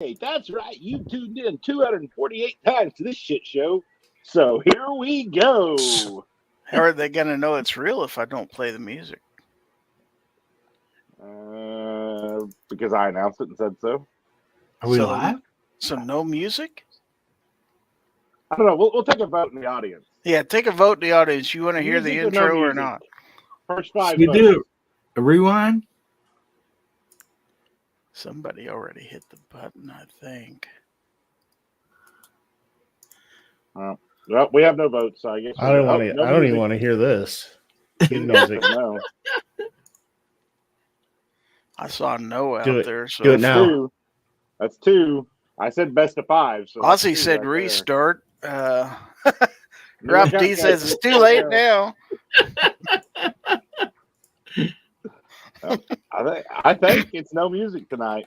That's right. You tuned in 248 times to this shit show. So here we go. How are they going to know it's real if I don't play the music? Because I announced it and said so. Are we live? So no music? I don't know. We'll take a vote in the audience. Yeah, take a vote in the audience. You want to hear the Music or no intro or music? not? First 5 We votes. do a rewind. Somebody already hit the button, I think. Well, we have no votes, so I guess I don't even want to hear this. Music. No. I saw no out Do it. there. So Do it now. That's two. I said best of 5. So Ozzy said right restart. there. Rob D says it's too late now. I think it's no music tonight.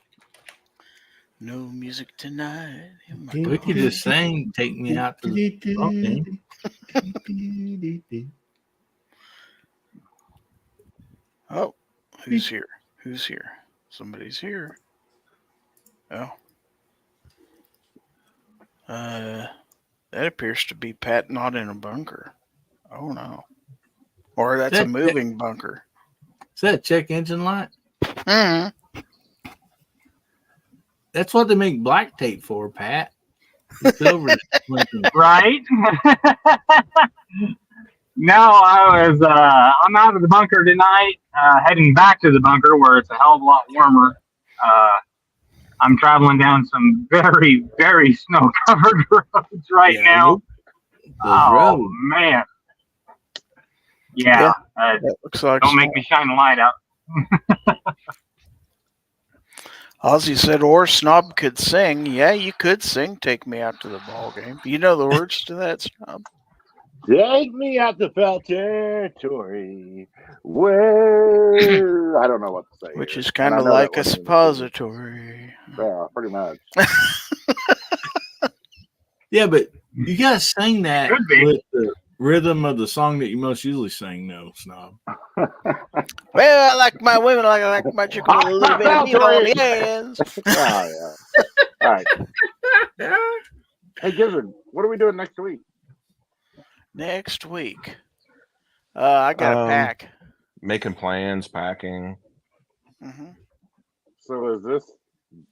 No music tonight. We could just sing "Take Me Out to the Ball Game." Oh, who's here? Who's here? Somebody's here. Oh. That appears to be Pat not in a bunker. Oh, no. Or that's a moving bunker. Is that a check engine light? Mm-hmm. That's what they make black tape for, Pat. Silver. Right? No, I'm out of the bunker tonight, heading back to the bunker where it's a hell of a lot warmer. I'm traveling down some very, very snow-covered roads right now. Oh, man. Yeah. That looks like don't make me shine a light out. Ozzy said, or Snob could sing. Yeah, you could sing Take Me Out to the Ball Game. You know the words to that, Snob? Take me out to Fowl territory where I don't know what to say. Which is kind of like a suppository. Yeah, pretty much. Yeah, but you gotta sing that with the rhythm of the song that you most usually sing, no, Snob. Well, I like my women, I like my chicken with a little bit of meat on the ends. Oh, yeah. All right. Hey, Gizzard, what are we doing next week? Next week, I got to pack. Making plans, packing. Mm-hmm. So is this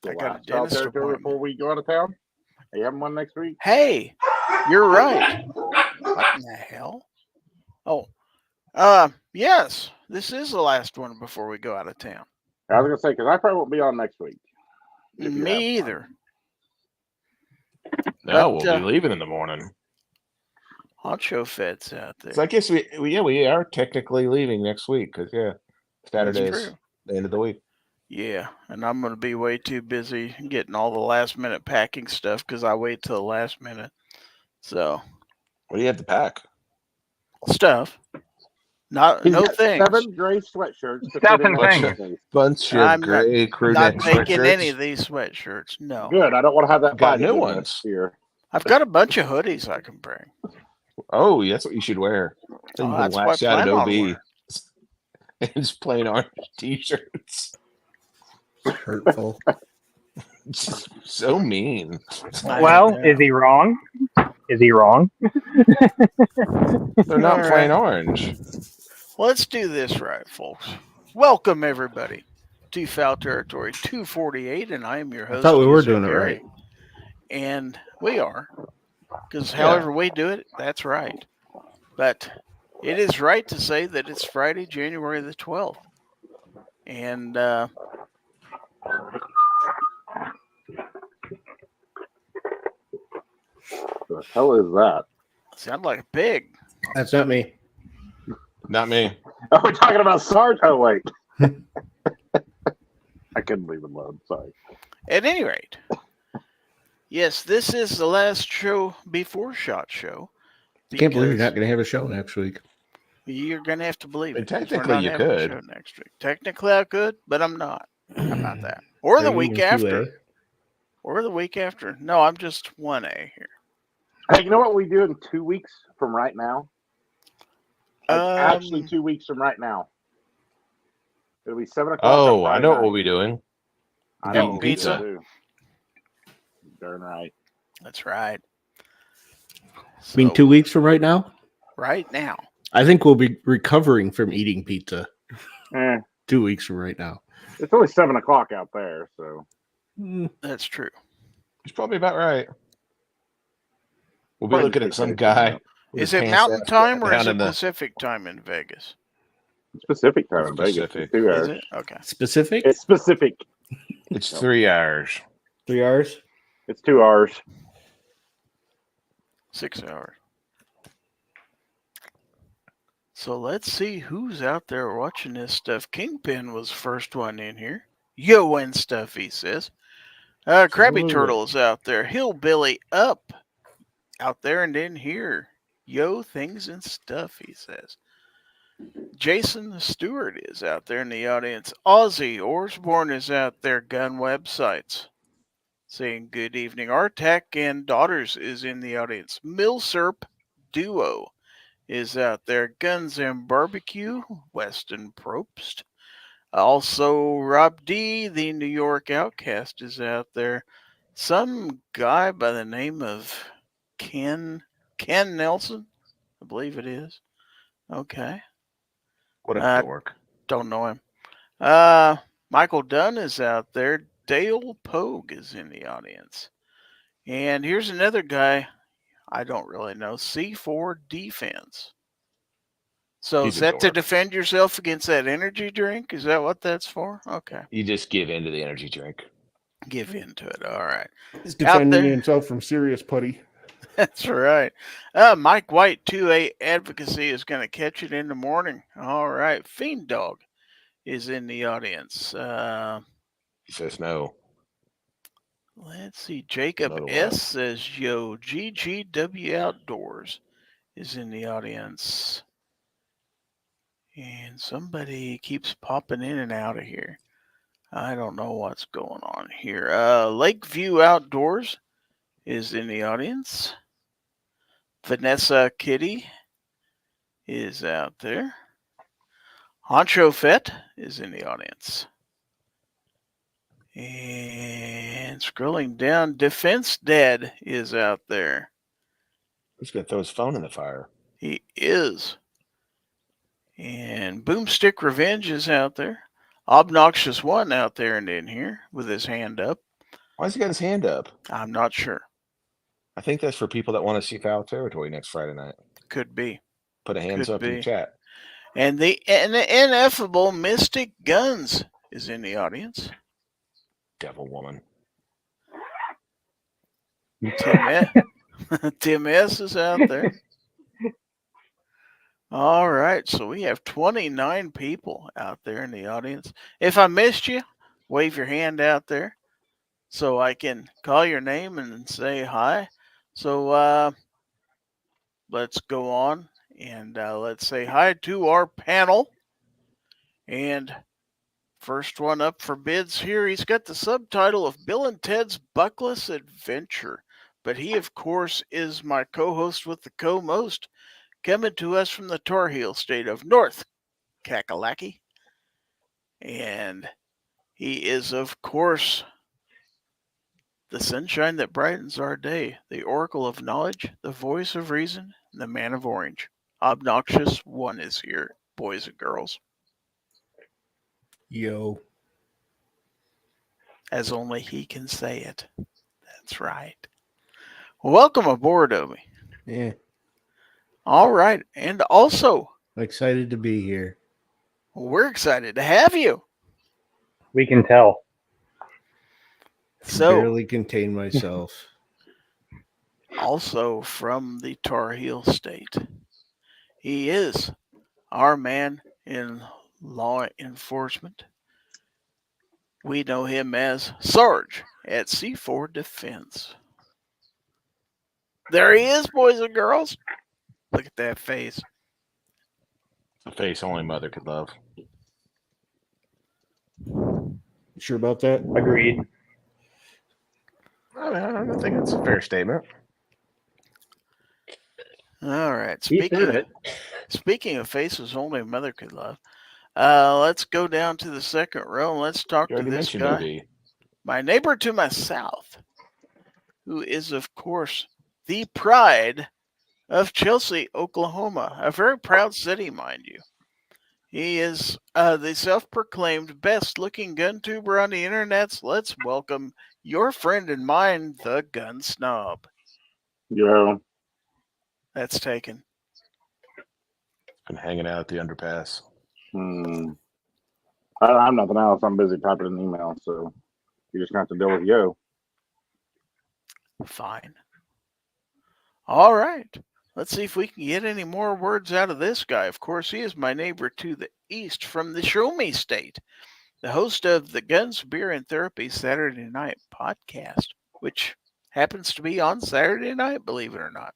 the last Fowl territory before we go out of town? Are you having one next week? Hey, you're right. What in the hell? Oh, yes, this is the last one before we go out of town. I was going to say, because I probably won't be on next week. Me either. No, we'll be leaving in the morning. Hot show feds out there. So I guess we are technically leaving next week because Saturday's the end of the week. Yeah, and I'm going to be way too busy getting all the last minute packing stuff because I wait till the last minute. So, what do you have to pack? Stuff. No things. 7 gray sweatshirts. 7 things. Bunch of gray crew neck sweatshirts. Not taking any of these sweatshirts. No. Good. I don't want to have that. Got new ones here. I've got a bunch of hoodies I can bring. Oh, that's what you should wear. So you can wax out at OB. And just plain orange t-shirts. Hurtful. So mean. Well, is he wrong? Is he wrong? They're not plain orange. Well, let's do this right, folks. Welcome, everybody, to Fowl Territory 248, and I am your host. I thought we were doing it right. And we are. Because however we do it, that's right. But it is right to say that it's Friday, January the 12th. And the hell is that? Sound like a pig. That's not me. Not me. Oh, we're talking about Sarge. Oh, wait. I couldn't leave it alone. Sorry. At any rate, yes, this is the last show before SHOT Show. I can't believe you're not going to have a show next week. You're going to have to believe it. Technically, you could. Next week. Technically, I could, but I'm not. How about that? Or the week after. 2A. Or the week after. No, I'm just 1A here. Hey, you know what we do in 2 weeks from right now? Actually, 2 weeks from right now. It'll be 7 o'clock. Oh, I know what we'll be doing. I know pizza. Darn right. That's right. I mean, 2 weeks from right now? Right now. I think we'll be recovering from eating pizza. 2 weeks from right now. It's only 7 o'clock out there, so. That's true. He's probably about right. We'll be looking at some guy. Is it Mountain Time or is it Pacific Time in Vegas? Pacific Time in Vegas. Pacific. It's 2 hours. Is it? Okay. Specific? It's specific. It's 3 hours. 3 hours? It's 2 hours. 6 hours. So let's see who's out there watching this stuff. Kingpin was first one in here. Yo and stuff, he says. Krabby Turtle is out there. Hillbilly up out there and in here. Yo, things and stuff, he says. Jason the Stewart is out there in the audience. Ozzy Osbourne is out there. Gun Websites saying good evening. Artak and Daughters is in the audience. Milsurp Duo is out there. Guns and Barbecue, Weston Probst. Also, Rob D, the New York Outcast, is out there. Some guy by the name of Ken Nelson, I believe it is. Okay. What a dork. Don't know him. Michael Dunn is out there. Dale Pogue is in the audience. And here's another guy I don't really know. C4 Defense. So is that to defend yourself against that energy drink? Is that what that's for? Okay. You just give in to the energy drink. Give in to it. All right. He's defending himself from serious putty. That's right. Mike White, 2A Advocacy, is going to catch it in the morning. All right. Fiend Dog is in the audience. He says no. Let's see. Jacob S. says, yo, GGW Outdoors is in the audience. And somebody keeps popping in and out of here. I don't know what's going on here. Lakeview Outdoors is in the audience. Vanessa Kitty is out there. Honcho Fett is in the audience. And scrolling down, Defense Dad is out there. He's going to throw his phone in the fire. He is. And Boomstick Revenge is out there. Obnoxious One out there and in here with his hand up. Why has he got his hand up? I'm not sure. I think that's for people that want to see Foul Territory next Friday night. Could be. Put a hands up in the chat. And the ineffable Mystic Guns is in the audience. Devil woman. Tim S is out there. All right, so we have 29 people out there in the audience. If I missed you, wave your hand out there so I can call your name and say hi. So let's go on and let's say hi to our panel. And first one up for bids here, he's got the subtitle of Bill and Ted's Buckless Adventure. But he, of course, is my co-host with the co-most, coming to us from the Tar Heel state of North Kakalaki. And he is, of course, the sunshine that brightens our day, the oracle of knowledge, the voice of reason, the man of orange. Obnoxious One is here, boys and girls. Yo. As only he can say it. That's right. Welcome aboard, Obi. Yeah. All right. And also, excited to be here. We're excited to have you. We can tell. So, barely contain myself. Also from the Tar Heel state. He is our man in law enforcement. We know him as Sarge at C4 Defense. There he is, boys and girls. Look at that face. A face only mother could love. Sure about that? Agreed. I don't think that's a fair statement. All right. Speaking of faces only a mother could love, let's go down to the second row and let's talk to this guy. OB. My neighbor to my south. who is, of course, the pride of Chelsea, Oklahoma, a very proud city, mind you. He is the self-proclaimed best-looking gun tuber on the internets. Let's welcome your friend and mine, the Gun Snob. Yo. That's taken. I'm hanging out at the underpass. I don't have nothing else. I'm busy typing an email, so you just got to deal with yo. Fine. All right. Let's see if we can get any more words out of this guy. Of course, he is my neighbor to the east from the Show Me State, the host of the Guns, Beer, and Therapy Saturday Night podcast, which happens to be on Saturday night, believe it or not.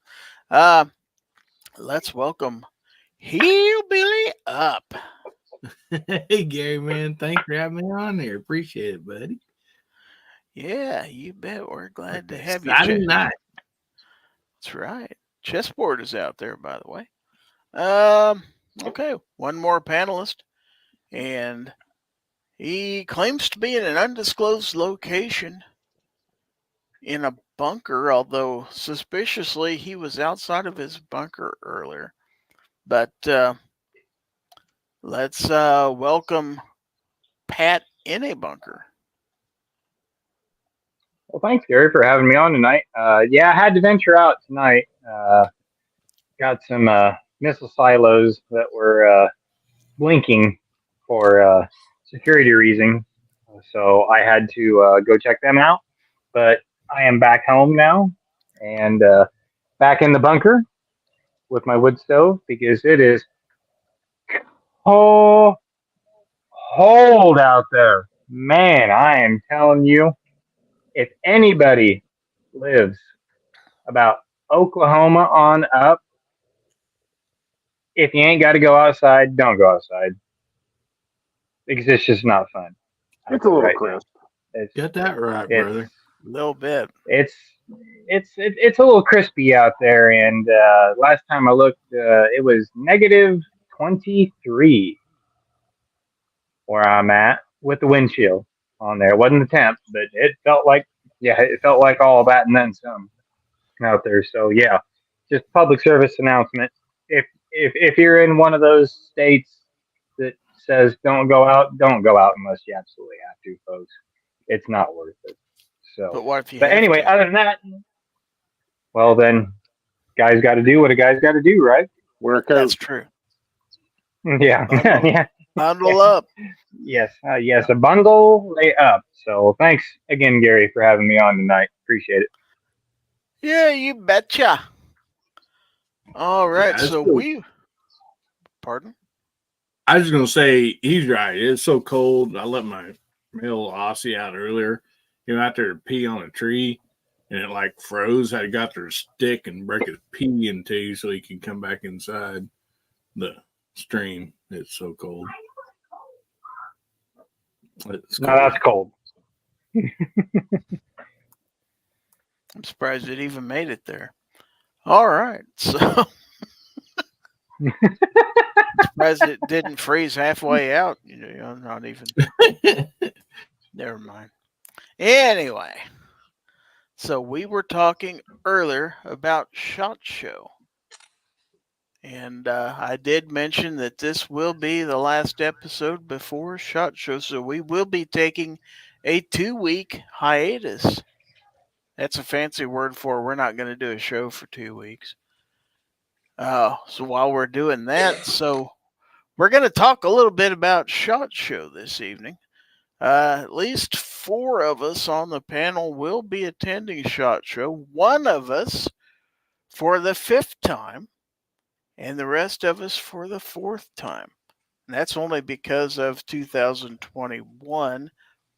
Let's welcome Hillbilly Up. Hey, Gary, man. Thanks for having me on there. Appreciate it, buddy. Yeah, you bet. We're glad to have you. Saturday night. That's right. Chessboard is out there, by the way. Okay, one more panelist, and he claims to be in an undisclosed location in a bunker, although suspiciously he was outside of his bunker earlier. But let's welcome Pat in a bunker. Well, thanks, Gary, for having me on tonight. Yeah, I had to venture out tonight. Got some missile silos that were blinking for security reasons. So I had to go check them out. But I am back home now and back in the bunker with my wood stove because it is cold out there. Man, I am telling you, if anybody lives about Oklahoma on up, if you ain't got to go outside, don't go outside because it's just not fun. It's a little crisp. Get that right, brother. A little bit. It's a little crispy out there, and last time I looked, it was negative 23 where I'm at with the wind chill on there. It wasn't the temp, but it felt like all that and then some out there. So yeah, just public service announcement. If you're in one of those states that says don't go out unless you absolutely have to, folks. It's not worth it. So, but what if you? But anyway, other than that, well then, guys got to do what a guy's got to do, right? Wear a coat. That's true. Yeah, yeah. Bundle up. Yes, yes, a bundle lay up. So thanks again, Gary, for having me on tonight. Appreciate it. Yeah, you betcha. All right, Yeah, so cool. Pardon? I was going to say, he's right. It's so cold. I let my male Aussie out earlier. He went out there to pee on a tree, and it like froze. I got their stick and break his pee in two so he can come back inside the stream. It's so cold. It's cold. No, that's cold. I'm surprised it even made it there. All right, so surprised it didn't freeze halfway out. You know, not even. Never mind. Anyway, so we were talking earlier about SHOT Show. And I did mention that this will be the last episode before SHOT Show, so we will be taking a 2-week hiatus. That's a fancy word for we're not going to do a show for 2 weeks. So while we're doing that, so we're going to talk a little bit about SHOT Show this evening. At least 4 of us on the panel will be attending SHOT Show. 1 of us for the 5th time, and the rest of us for the 4th time. And that's only because of 2021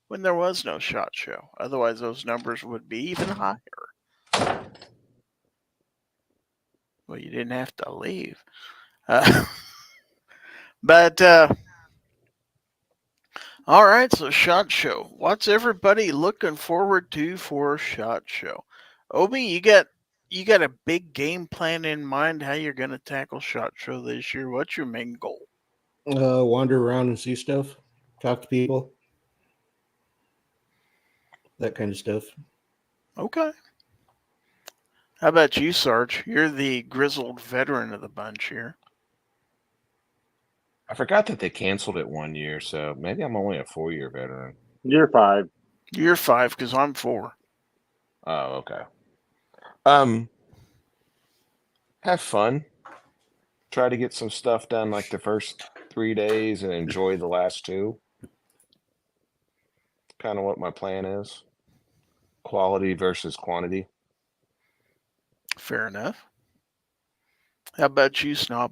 when there was no SHOT Show. Otherwise, those numbers would be even higher. Well, you didn't have to leave. But all right, so SHOT Show. What's everybody looking forward to for SHOT Show? Obi, you got a big game plan in mind how you're going to tackle SHOT Show this year. What's your main goal? Wander around and see stuff, talk to people, that kind of stuff. Okay. How about you, Sarge? You're the grizzled veteran of the bunch here. I forgot that they canceled it 1 year, so maybe I'm only a 4-year veteran. You're 5. You're 5 because I'm 4. Oh, okay. Have fun. Try to get some stuff done like the first 3 days and enjoy the last 2. Kind of what my plan is. Quality versus quantity. Fair enough. How about you, Snob?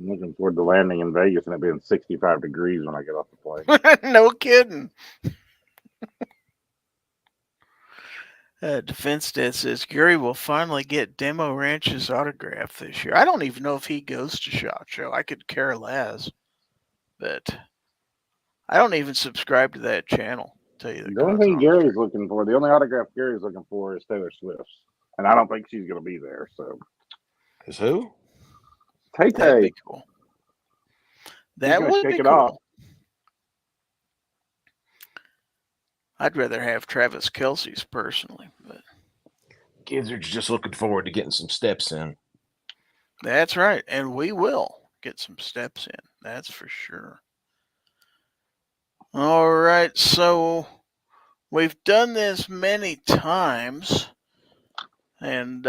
I'm looking forward to landing in Vegas and it being 65 degrees when I get off the plane. No kidding. Defense Dad says Gary will finally get Demo Ranch's autograph this year. I don't even know if he goes to SHOT Show. I could care less. But I don't even subscribe to that channel. Tell you The only thing Gary's looking for, the only autograph Gary's looking for is Taylor Swift's. And I don't think she's going to be there. So, Is who? Tay That'd Tay. be cool. That would be shake it cool. off. I'd rather have Travis Kelce's personally, but Kids are just looking forward to getting some steps in. that's right. And we will get some steps in. That's for sure. All right. So we've done this many times. And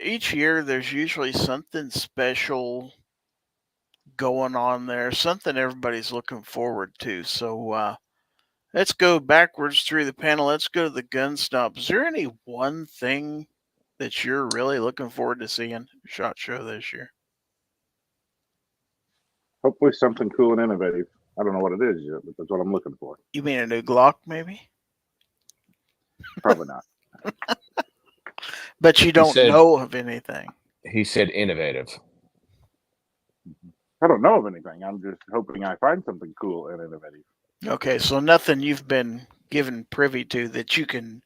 each year there's usually something special going on there, something everybody's looking forward to. So let's go backwards through the panel. Let's go to the gun snob. Is there any one thing that you're really looking forward to seeing SHOT Show this year? Hopefully something cool and innovative. I don't know what it is yet, but that's what I'm looking for. You mean a new Glock, maybe? Probably not. But you don't know of anything. He said innovative. I don't know of anything. I'm just hoping I find something cool and innovative. Okay, so nothing you've been given privy to that you can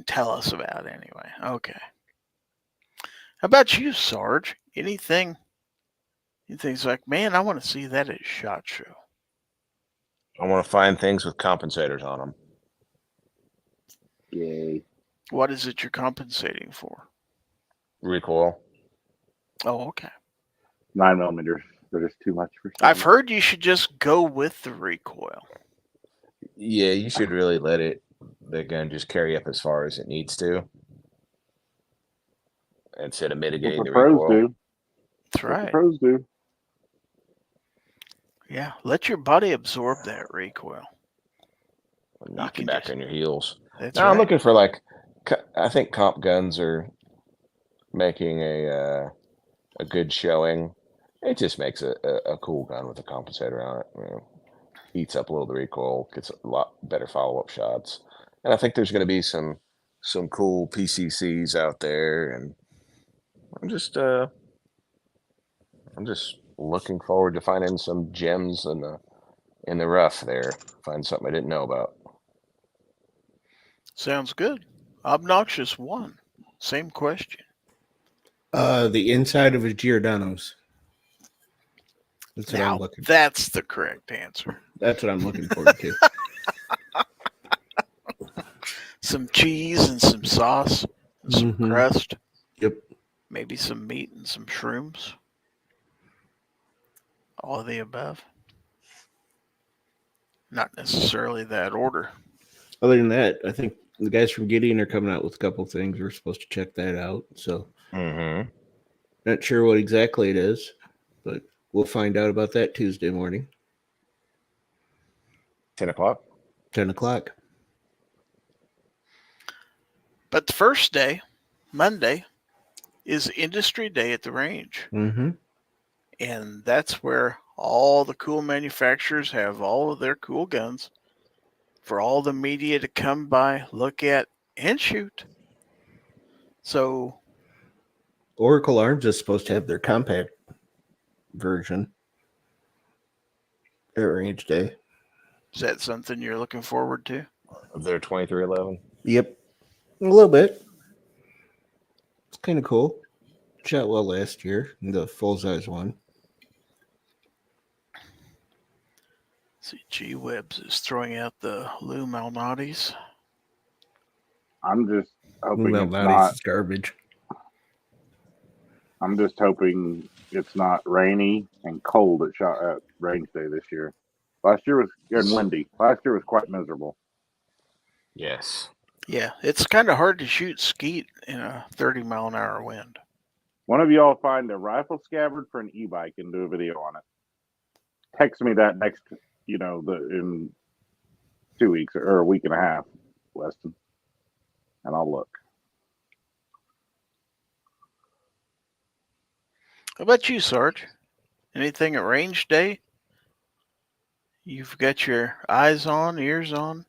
tell us about anyway. Okay. How about you, Sarge? Anything you think's like, man, I want to see that at SHOT Show. I want to find things with compensators on them. Yay. What is it you're compensating for? Recoil. Oh, okay. 9mm. They're just too much for some. I've heard you should just go with the recoil. Yeah, you should really let the gun just carry up as far as it needs to, instead of mitigating the recoil. Do. That's right. The pros do. Yeah, let your body absorb that recoil. Knock you back on your heels. That's now right. I'm looking for I think comp guns are making a good showing. It just makes a cool gun with a compensator on it. You know, eats up a little of the recoil, gets a lot better follow-up shots. And I think there's going to be some cool PCCs out there, and I'm just looking forward to finding some gems in the rough there. Find something I didn't know about. Sounds good. Obnoxious one. Same question. The inside of a Giordano's. That's what I'm looking for. That's the correct answer. That's what I'm looking forward to. Some cheese and some sauce and some crust. Yep. Maybe some meat and some shrooms. All of the above. Not necessarily that order. Other than that, I think the guys from Gideon are coming out with a couple things. We're supposed to check that out. So, not sure what exactly it is, but we'll find out about that Tuesday morning. 10 o'clock? 10 o'clock. But the first day, Monday, is Industry Day at the range. Mm-hmm. And that's where all the cool manufacturers have all of their cool guns for all the media to come by, look at, and shoot. So Oracle Arms is supposed to have their compact version at range day. Is that something you're looking forward to? Of their 2311? Yep. A little bit. It's kind of cool. Shot well last year, the full-size one. See, G Webs is throwing out the Lou Malnati's. I'm just hoping Well, it's nowadays not. it's garbage. I'm just hoping it's not rainy and cold at range day this year. Last year was and windy. Last year was quite miserable. Yes. Yeah, it's kind of hard to shoot skeet in a 30-mile-an-hour wind. One of y'all find a rifle scabbard for an e-bike and do a video on it. Text me that next, in 2 weeks or a week and a half, Weston, and I'll look. How about you, Sarge? Anything at range day? You've got your eyes on, ears on,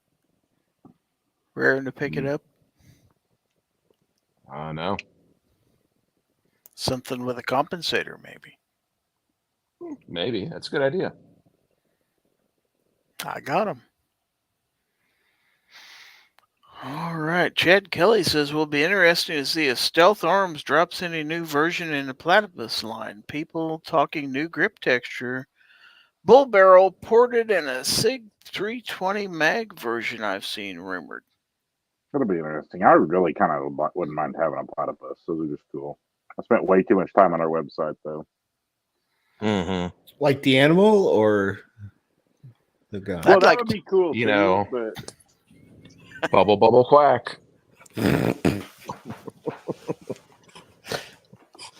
raring to pick it up? No. Something with a compensator, maybe. Maybe. That's a good idea. I got him. All right. Chad Kelly says, will be interesting to see if Stealth Arms drops any new version in the Platypus line. People talking new grip texture. Bull barrel ported in a SIG 320 mag version I've seen rumored. It'll be interesting. I really kind of wouldn't mind having a platypus. Those are just cool. I spent way too much time on our website, though. Mm-hmm. Like the animal or the gun? Well, I'd that like would be cool, you too, know. but Bubble, bubble, quack.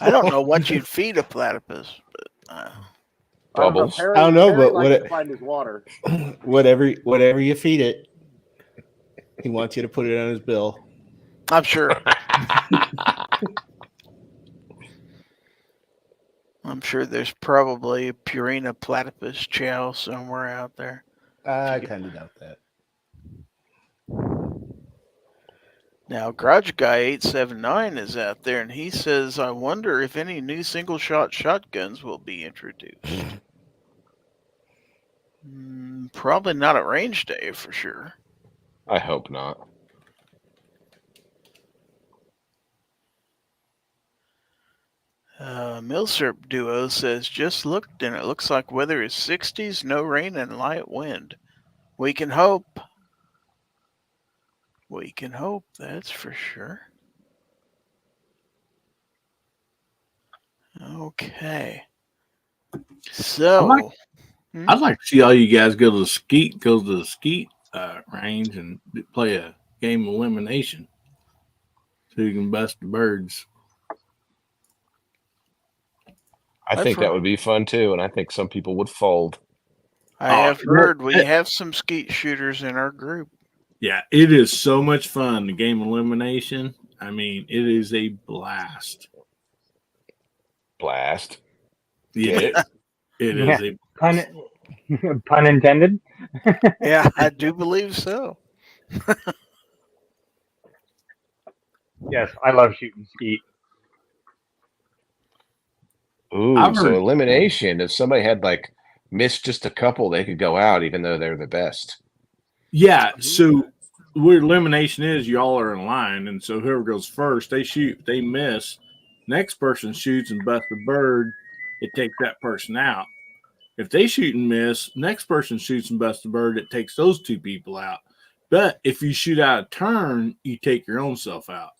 I don't know what you'd feed a platypus, but I don't know. Bubbles. Perry, I don't know, Perry but likes to find his water. whatever you feed it, he wants you to put it on his bill. I'm sure. I'm sure there's probably a Purina platypus chow somewhere out there. I kind of doubt that. Now, Garage Guy 879 is out there, and he says, I wonder if any new single-shot shotguns will be introduced. Probably not at range day, for sure. I hope not. Milsurp Duo says, just looked and it looks like weather is 60s, no rain, and light wind. We can hope. We can hope, that's for sure. Okay. So, I'd like to see all you guys go to the skeet range and play a game of elimination so you can bust the birds. I think that would be fun too, and I think some people would fold. I have heard we have some skeet shooters in our group. Yeah, it is so much fun, the game of elimination. I mean, it is a blast. Blast. Yeah, Get it? It Yeah. is a Pun intended. Yeah, I do believe so. Yes, I love shooting skeet. Ooh, I've so heard- elimination. If somebody had missed just a couple, they could go out even though they're the best. Yeah, so where elimination is, y'all are in line, and so whoever goes first, they shoot, they miss. Next person shoots and busts the bird, it takes that person out. If they shoot and miss, next person shoots and busts the bird, it takes those two people out. But if you shoot out a turn, you take your own self out.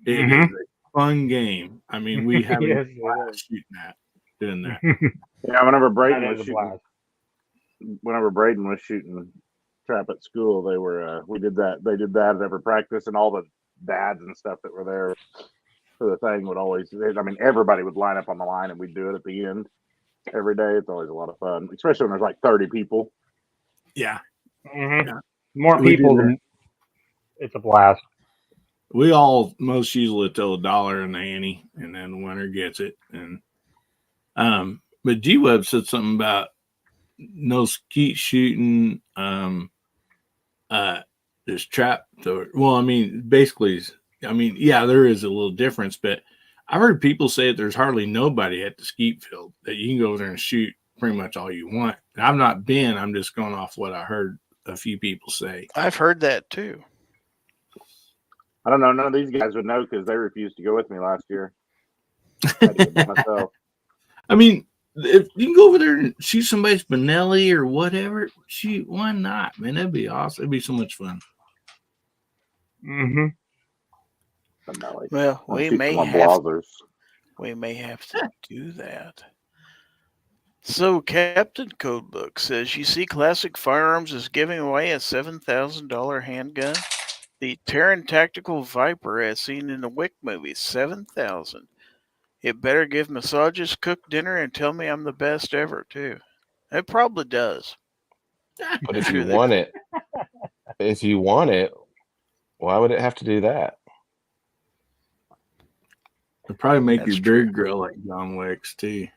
It is a fun game. I mean, we have Yes, a blast shooting that, doing that. Yeah, whenever Braden That was is a shooting, blast. trap at school, we did that. They did that at every practice, and all the dads and stuff that were there for the thing would always. I mean, everybody would line up on the line, and we'd do it at the end every day. It's always a lot of fun, especially when there's like 30 people. Yeah. Mm-hmm. Yeah. More We people, do that. it's a blast. We all most usually tell $1 in the ante, and then the winner gets it. And but G Web said something about no skeet shooting. There's trap. Well, I mean, basically, yeah, there is a little difference, but I've heard people say that there's hardly nobody at the skeet field that you can go over there and shoot pretty much all you want. And I've not been. I'm just going off what I heard a few people say. I've heard that too. I don't know. None of these guys would know because they refused to go with me last year. I had to go by myself. I mean, if you can go over there and shoot somebody's Benelli or whatever, shoot, why not, man? That'd be awesome. It'd be so much fun. Mm-hmm. But no, like, Well, I'll we shoot may some have blazers. to do that. So, Captain Codebook says, you see Classic Firearms is giving away a $7,000 handgun. The Terran Tactical Viper, as seen in the Wick movie, $7,000. It better give massages, cook dinner, and tell me I'm the best ever, too. It probably does. But if Sure, you they want it, why would it have to do that? It'll probably make That's your true. beard grow like John Wick's too.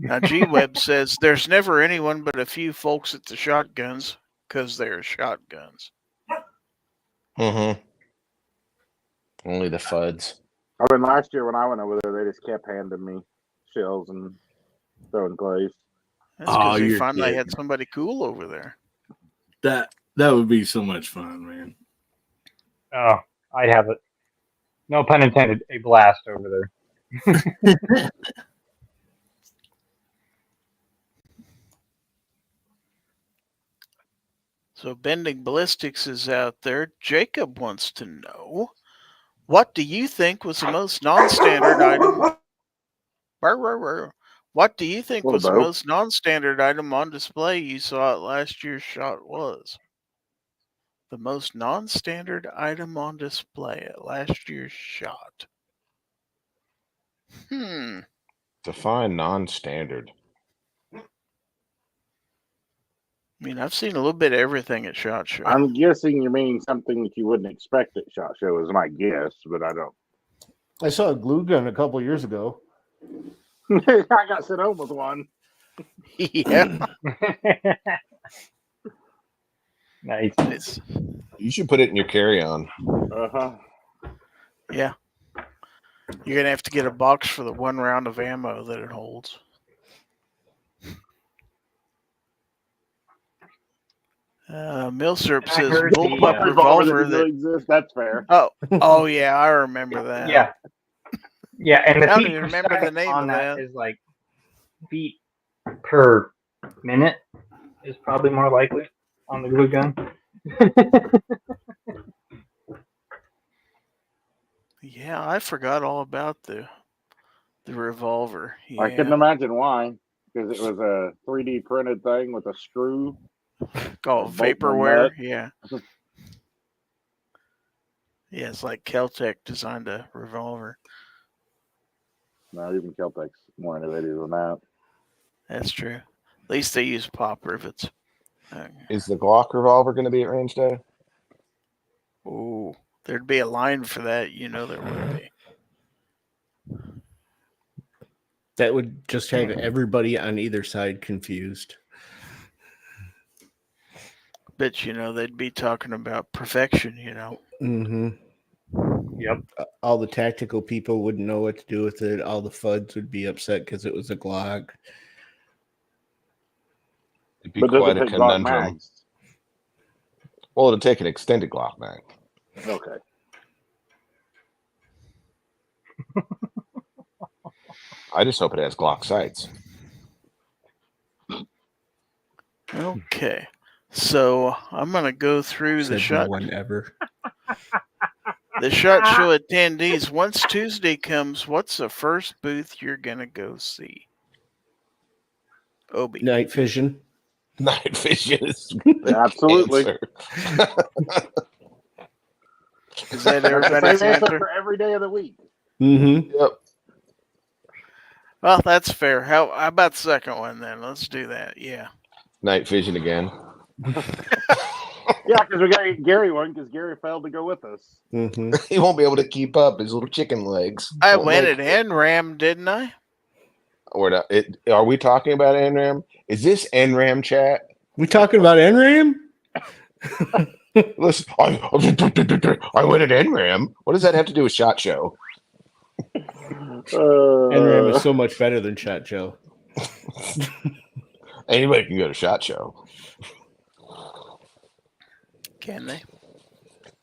Now, G-Web says, there's never anyone but a few folks at the shotguns because they're shotguns. Mm-hmm. Only the fuds. I mean, last year when I went over there, they just kept handing me shells and throwing clays. That's because they you're finally kidding. had somebody cool over there. That would be so much fun, man. Oh, I'd have it. No pun intended. A blast over there. So Bending Ballistics is out there. Jacob wants to know, what do you think was the most non-standard item? What do you think was the most non-standard item on display you saw at last year's shot was? The most non-standard item on display at last year's shot. Define non-standard. I mean, I've seen a little bit of everything at SHOT Show. I'm guessing you mean something that you wouldn't expect at SHOT Show is my guess, but I don't. I saw a glue gun a couple years ago. I got sent home with one. Yeah. Nice. You should put it in your carry-on. Uh-huh. Yeah. You're going to have to get a box for the one round of ammo that it holds. Millsirp says heard bullpup the, revolver that that exists. That's fair. Oh yeah, I remember that. Yeah, and the I don't feet even per remember the second name on of that. is like feet per minute is probably more likely on the glue gun. Yeah, I forgot all about the revolver. Yeah. I couldn't imagine why, because it was a 3D printed thing with a screw. Called vaporware. Yeah. Yeah, it's like Keltec designed a revolver. No, even Keltec's more innovative than that. That's true. At least they use pop rivets. Is the Glock revolver going to be at range day? Oh, there'd be a line for that. You know there would be. That would just have everybody on either side confused. But, you know, they'd be talking about perfection, you know. Mm-hmm. Yep. All the tactical people wouldn't know what to do with it. All the fuds would be upset because it was a Glock. It'd be But does quite it a take Glock conundrum. mags? Well, it'll take an extended Glock mag. Okay. I just hope it has Glock sights. Okay. So I'm going to go through the Said shot. no one ever. The SHOT Show attendees. Once Tuesday comes, what's the first booth you're going to go see? Obi. Night vision. Night vision is Absolutely. answer. Is that That's the everybody's same answer answer? for every day of the week. Mm-hmm. Yep. Well, that's fair. How about the second one then? Let's do that. Yeah. Night vision again. Yeah, because we got Gary one because Gary failed to go with us. Mm-hmm. He won't be able to keep up his little chicken legs. I Won't went make at it. NRAM, didn't I? Or not. Are we talking about NRAM? Is this NRAM chat? We talking about NRAM? Listen, I went at NRAM. What does that have to do with SHOT Show? NRAM is so much better than SHOT Show. Anybody can go to SHOT Show. Can they?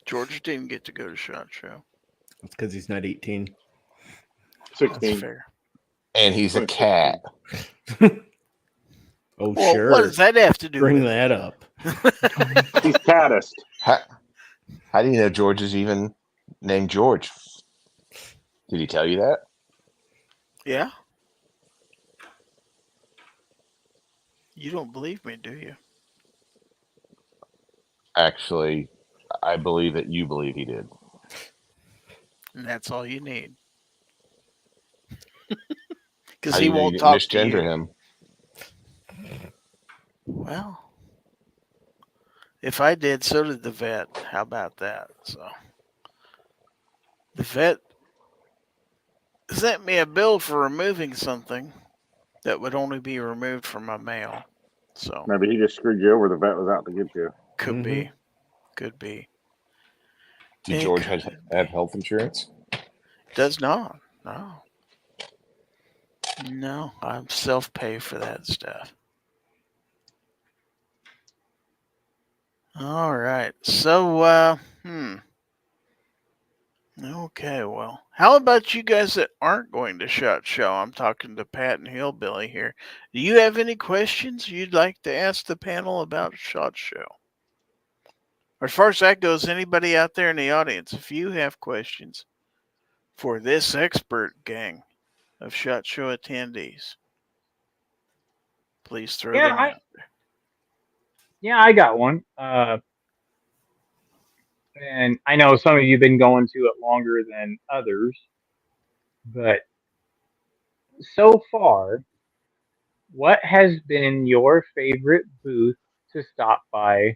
George didn't get to go to SHOT Show. It's because he's not 18. That's 16. fair. And he's a cat. Oh, Well, sure. what does that have to do Bring with that up. He's caddist. How do you know George is even named George? Did he tell you that? Yeah. You don't believe me, do you? Actually, I believe that you believe he did. And that's all you need. How Because do he you know you won't didn't talk to misgender you. him? Well, if I did, so did the vet. How about that? So the vet sent me a bill for removing something that would only be removed from my mail. So Maybe he just screwed you over. The vet was out to get you. could be. Could be. Did It George could have be. health insurance? Does not. No. No, I'm self-pay for that stuff. All right. So, okay, well, how about you guys that aren't going to SHOT Show? I'm talking to Pat and Hillbilly here. Do you have any questions you'd like to ask the panel about SHOT Show? Or as far as that goes, anybody out there in the audience, if you have questions for this expert gang of SHOT Show attendees, please throw them out. I got one. And I know some of you have been going to it longer than others, but so far, what has been your favorite booth to stop by?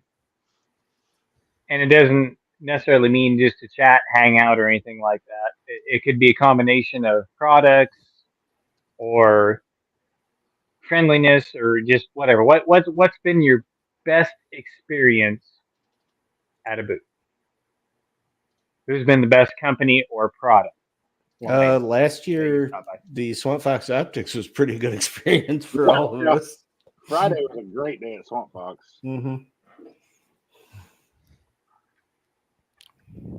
And it doesn't necessarily mean just to chat, hang out, or anything like that. It could be a combination of products or friendliness or just whatever. What's been your best experience at a booth? Who's been the best company or product? Last year, the Swamp Fox Optics was pretty good experience for all of us. Friday was a great day at Swamp Fox. Mm-hmm.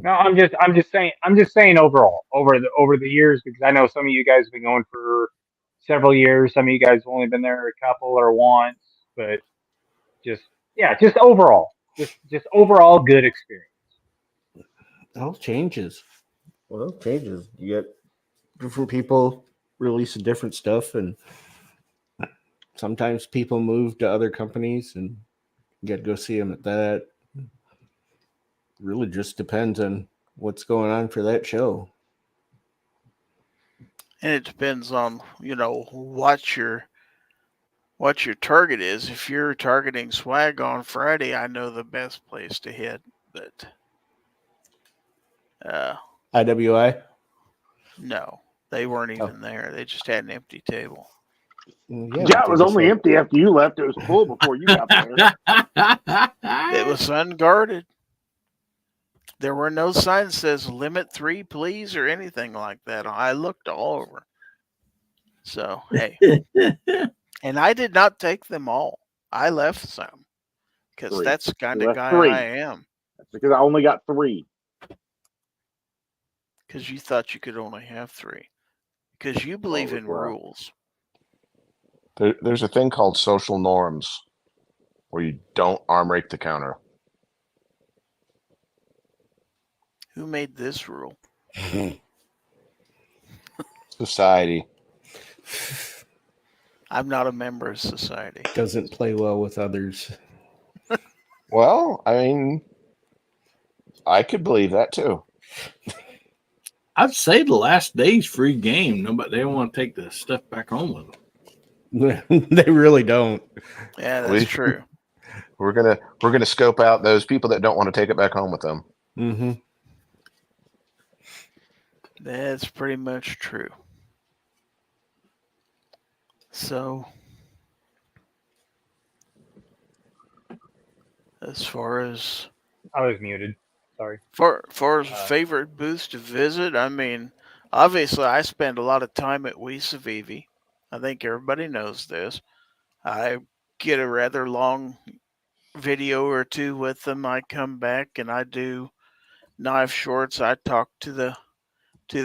No, I'm just saying overall over the years, because I know some of you guys have been going for several years. Some of you guys have only been there a couple or once, but just overall, just overall good experience. All changes. Well, changes. You get different people releasing different stuff, and sometimes people move to other companies, and you get to go see them at that. Really just depends on what's going on for that show. And it depends on, what your target is. If you're targeting swag on Friday, I know the best place to hit. But IWI? no, they weren't even there. They just had an empty table. Yeah, it was only empty after you left. It was full before you got there. It was unguarded. There were no signs that says limit 3, please, or anything like that. I looked all over. So, hey. And I did not take them all. I left some. Because that's the kind of guy I am. That's because I only got 3. Because you thought you could only have 3. Because you believe in rules. There's a thing called social norms where you don't arm rake the counter. Who made this rule? Society. I'm not a member of society. Doesn't play well with others. Well, I mean, I could believe that too. I'd say the last day's free game. Nobody, they don't want to take the stuff back home with them. They really don't. Yeah, that's true. We're gonna scope out those people that don't want to take it back home with them. Mm-hmm. That's pretty much true. So, as far as I was muted. Sorry. Far as favorite booths to visit, I mean, obviously I spend a lot of time at Weesavivi. I think everybody knows this. I get a rather long video or two with them. I come back and I do knife shorts. I talk to the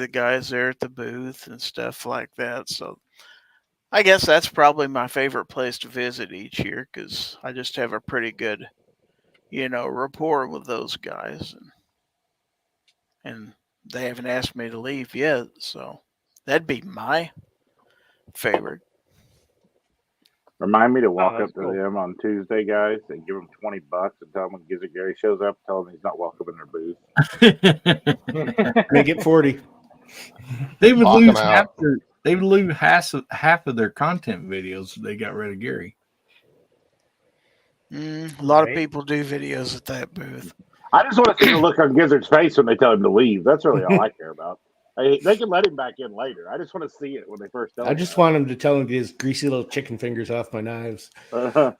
guys there at the booth and stuff like that. So I guess that's probably my favorite place to visit each year because I just have a pretty good, rapport with those guys. And and they haven't asked me to leave yet. So that'd be my favorite. Remind me to walk that's up to cool. them on Tuesday, guys, and give them $20 and tell them when Gizzard Gary shows up, tell them he's not welcome in their booth. Make it 40. They would Lock 'em lose out. they would lose half of their content videos if they got rid of Gary. A lot of Right. people do videos at that booth. I just want to see the look on Gizzard's face when they tell him to leave. That's really all I care about. They can let him back in later. I just want to see it when they first tell I him. just want him to tell him to get his greasy little chicken fingers off my knives. That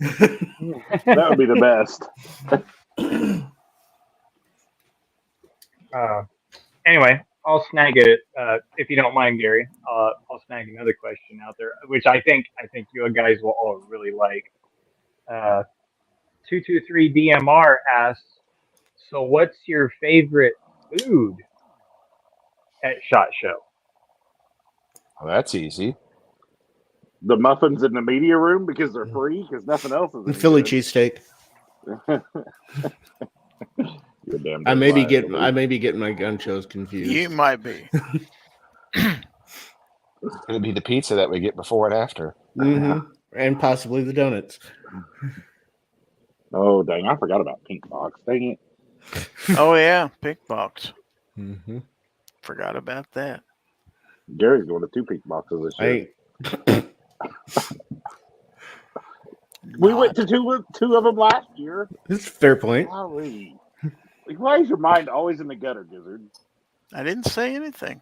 would be the best. Anyway, I'll snag it if you don't mind, Gary. I'll snag another question out there, which I think you guys will all really like. 223 DMR asks, so what's your favorite food at SHOT Show? Well, that's easy. The muffins in the media room because they're free because nothing else is. The any Philly good. cheesesteak. You're damn I good may be liar, getting dude. I may be getting my gun shows confused. You might be. It'd be the pizza that we get before and after. Mm-hmm. And possibly the donuts. Oh dang! I forgot about Pink Box. Dang it! Oh yeah, Pink Box. Mm-hmm. Forgot about that. Gary's going to 2 Pink Boxes this year. We went to two of them last year. This is a fair point. Golly. Like, why is your mind always in the gutter, Gizzard? I didn't say anything.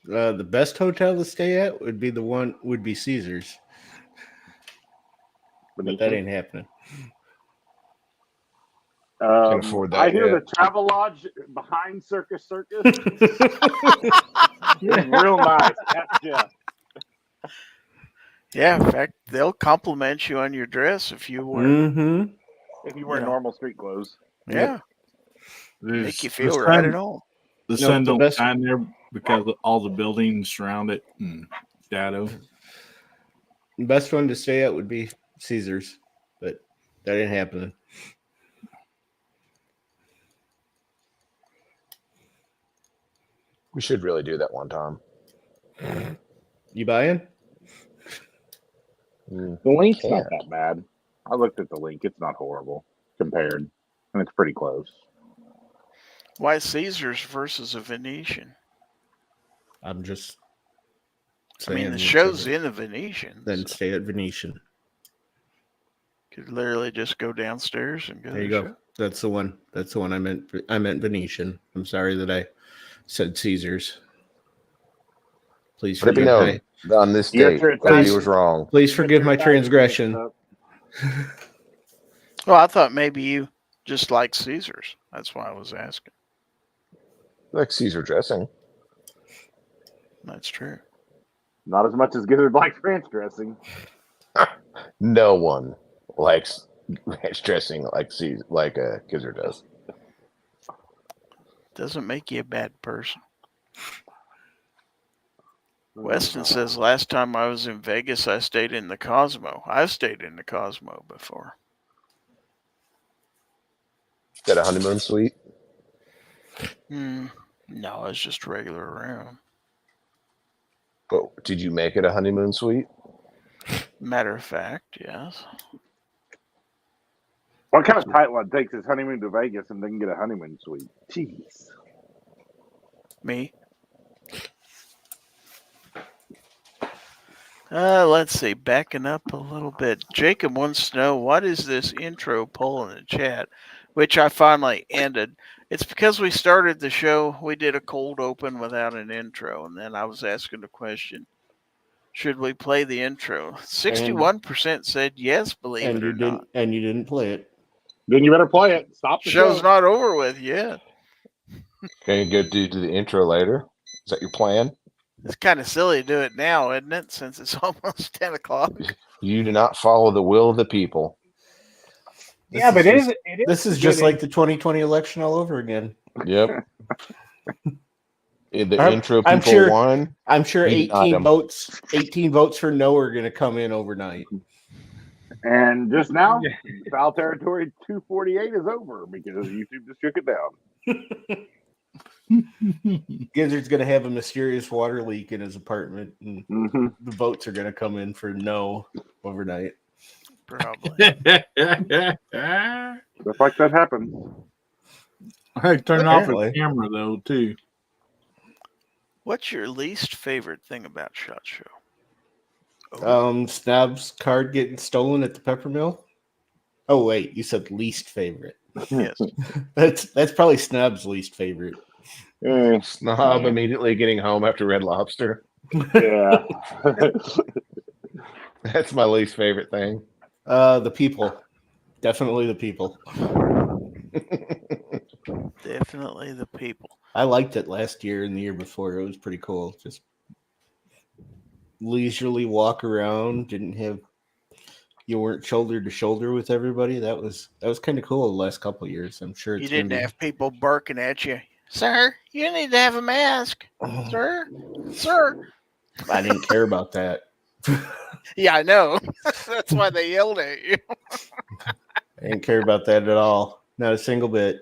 The best hotel to stay at would be Caesars. But that ain't happening. Can't afford that I hear yet. the Travel Lodge behind Circus is real nice. That's Jeff. Yeah, in fact, they'll compliment you on your dress if you wear. Mm-hmm. If you wear Yeah. normal street clothes. Yeah, There's- make you the feel sun- right at home. The No, sun the don't best- shine there because of all the buildings surround it and shadow. The best one to stay at would be Caesars, but that ain't happening. We should really do that one time. You buying? Mm. The link's not Can't. that bad. I looked at the link. It's not horrible compared. And it's pretty close. Why Caesars versus a Venetian? I'm just I mean, the saying show's whichever. in the Venetian. Then so stay at Venetian. could literally just go downstairs and go. There to you the go. show. That's the one. That's the one I meant. I meant Venetian. I'm sorry that I said Caesars. Please Let me forgive know on this Yes, date. sir, it's That nice. he was wrong. Please forgive my transgression. Well, I thought maybe you just like Caesars. That's why I was asking. Like Caesar dressing. That's true. Not as much as Gizzard likes ranch dressing. No one likes ranch dressing like Caesar, like Gizzard does. Doesn't make you a bad person. Weston says last time I was in Vegas, I stayed in the Cosmo. I've stayed in the Cosmo before. Got a honeymoon suite. No, it's just a regular room. But did you make it a honeymoon suite? Matter of fact, yes. What kind of tightwad takes his honeymoon to Vegas and then get a honeymoon suite? Jeez. Me. Let's see. Backing up a little bit. Jacob wants to know, what is this intro poll in the chat? Which I finally ended. It's because we started the show. We did a cold open without an intro. And then I was asking the question, should we play the intro? 61% said yes, believe And it you or didn't. not. And you didn't play it. Then you better play it. Stop the Show's show. not over with yet. Can you go do the intro later? Is that your plan? It's kind of silly to do it now, isn't it? Since it's almost 10 o'clock. You do not follow the will of the people. Yeah, but is it is. This is good just like the 2020 election all over again. Yep. The I'm- intro I'm people sure- won. I'm sure You got 18 him. votes. 18 votes for no are going to come in overnight. And just now, Foul Territory 248 is over because YouTube just shook it down. Gizzard's gonna have a mysterious water leak in his apartment, and Mm-hmm. the boats are gonna come in for no overnight. Probably. Stuff like that happens. Hey, turn off Apparently. the camera though too. What's your least favorite thing about SHOT Show? Oh, Snob's card getting stolen at the pepper mill. Oh wait, you said least favorite. yes. That's probably Snob's least favorite. Snob immediately getting home after Red Lobster. Yeah. That's my least favorite thing. The people, definitely the people. Definitely the people. I liked it last year and the year before. It was pretty cool. Just leisurely walk around. You weren't shoulder to shoulder with everybody. That was kind of cool the last couple of years. I'm sure You it's didn't gonna be- have people barking at you. Sir, you need to have a mask. Sir? Sir? I didn't care about that. Yeah, I know. That's why they yelled at you. I didn't care about that at all. Not a single bit.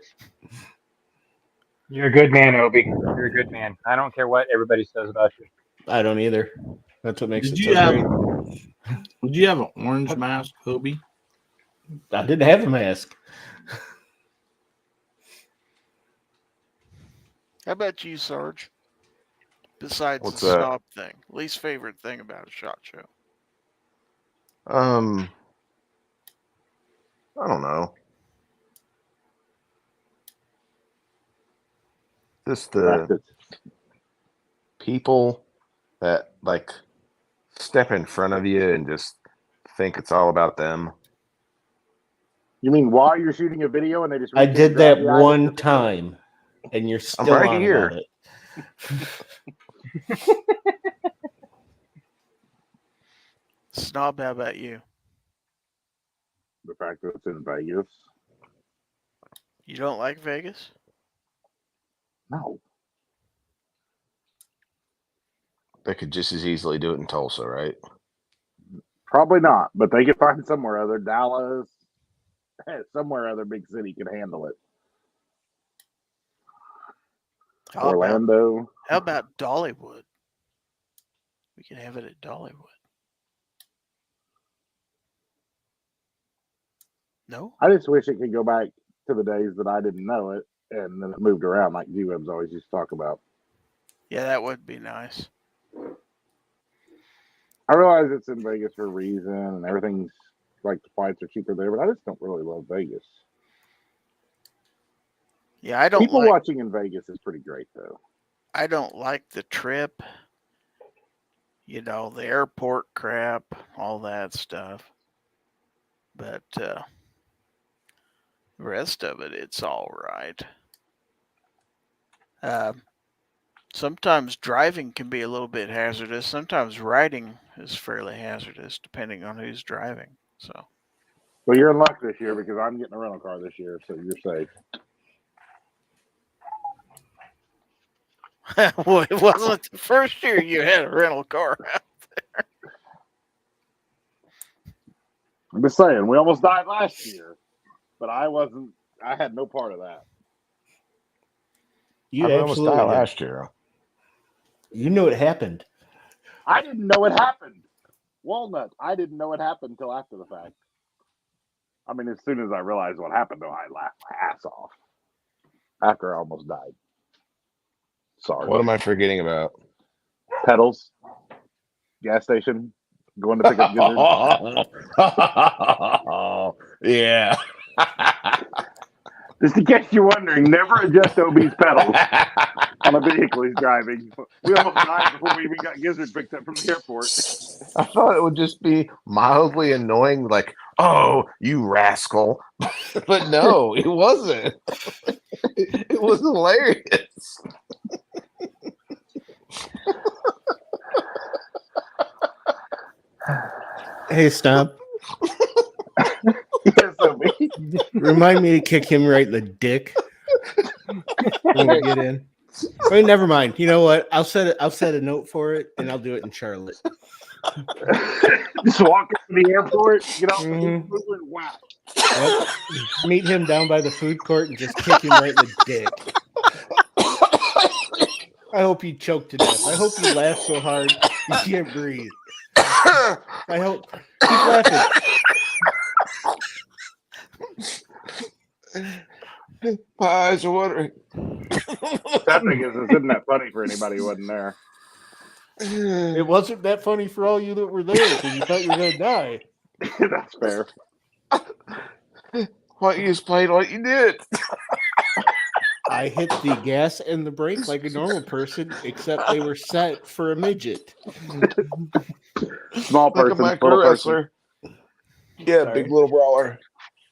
You're a good man, Obi. You're a good man. I don't care what everybody says about you. I don't either. That's what makes Did it you so have? great. Did you have an orange mask, Hobie? I didn't have a mask. How about you, Sarge? Besides What's the that? snob thing. Least favorite thing about a SHOT Show. I don't know. Just the people that like step in front of you and just think it's all about them. You mean while you're shooting a video and they just I reach in did and grab that the item? one time, and you're still right on here. about it. Snob, how about you? The fact that it's in Vegas. You don't like Vegas? No. They could just as easily do it in Tulsa, right? Probably not, but they could find somewhere other. Dallas, somewhere other big city could handle it. How about, Orlando. how about Dollywood? We can have it at Dollywood. No? I just wish it could go back to the days that I didn't know it, and then it moved around like G-Webs always used to talk about. Yeah, that would be nice. I realize it's in Vegas for a reason, and everything's like the flights are cheaper there, but I just don't really love Vegas. Yeah, I don't People like watching in Vegas is pretty great, though. I don't like the trip. You know, the airport crap, all that stuff. But the rest of it, it's all right. Sometimes driving can be a little bit hazardous. Sometimes riding is fairly hazardous, depending on who's driving. So, Well, you're in luck this year because I'm getting a rental car this year, so you're safe. well, it wasn't the first year you had a rental car. I'm just saying, we almost died last year, but I had no part of that. You I almost absolutely died did. last year. You knew it happened. I didn't know it happened. Walnut, I didn't know it happened until after the fact. I mean, as soon as I realized what happened, though, I laughed my ass off after I almost died. Sorry. What am I forgetting about? Pedals, gas station, going to pick up Gizzard. Yeah. Just in case you're wondering, never adjust OB's pedals on a vehicle he's driving. We almost died before we even got Gizzard picked up from the airport. I thought it would just be mildly annoying, like, oh, you rascal. But no, it wasn't. It was hilarious. Hey, stop. Yes, OB. Remind me to kick him right in the dick when we get in. Wait, never mind. You know what? I'll set a note for it, and I'll do it in Charlotte. Just walk into the airport, get off the Mhm. food and wow. Yep. Meet him down by the food court and just kick him right in the dick. I hope you choke to death. I hope you laugh so hard you can't breathe. I hope. Keep laughing. My eyes are watering. That thing isn't that funny for anybody who wasn't there. It wasn't that funny for all you that were there because you thought you were going to die. That's fair. Why don't you explain what you did? I hit the gas and the brake like a normal person, except they were set for a midget. Small Like a person, micro little person. wrestler. Yeah, Sorry. big little brawler.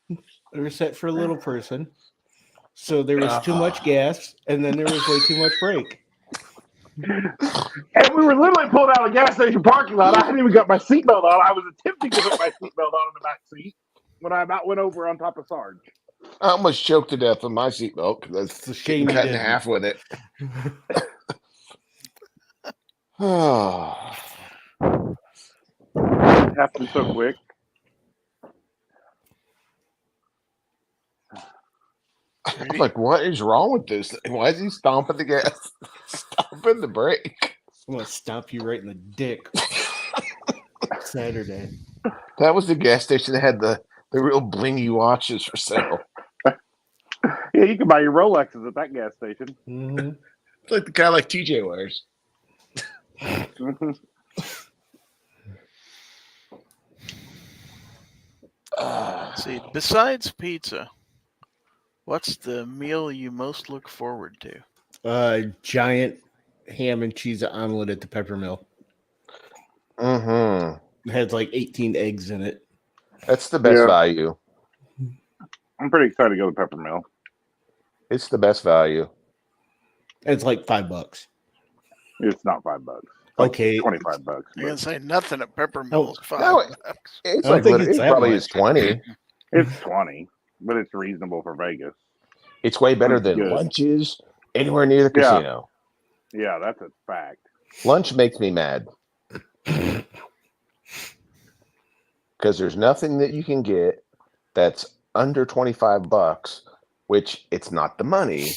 They were set for a little person. So there was too much gas, and then there was way too much brake. And we were literally pulled out of the gas station parking lot. I hadn't even got my seatbelt on. I was attempting to put my seatbelt on in the back seat when I about went over on top of Sarge. I almost choked to death on my seatbelt because I It's a was shame you cut in didn't. half with it. Oh, Happened so quick. I'm like, what is wrong with this thing? Why is he stomping the gas? Stomping the brake? I'm going to stomp you right in the dick. Saturday. That was the gas station that had the real blingy watches for sale. Yeah, you can buy your Rolexes at that gas station. Mm-hmm. It's like the guy like TJ wears. See, besides pizza, what's the meal you most look forward to? Giant ham and cheese omelet at the Peppermill. Mm-hmm. It had like 18 eggs in it. That's the best Yeah. value. I'm pretty excited to go to Peppermill. It's the best value. It's like $5. It's not $5. Okay. $25. You're but- gonna say nothing at Peppermill Oh, is $5. no, It's I don't like think it it's that probably much. is 20. It's 20, but it's reasonable for Vegas. It's way better than Good. lunches anywhere near the Yeah. casino. Yeah, that's a fact. Lunch makes me mad. Because there's nothing that you can get that's under $25, which it's not the money.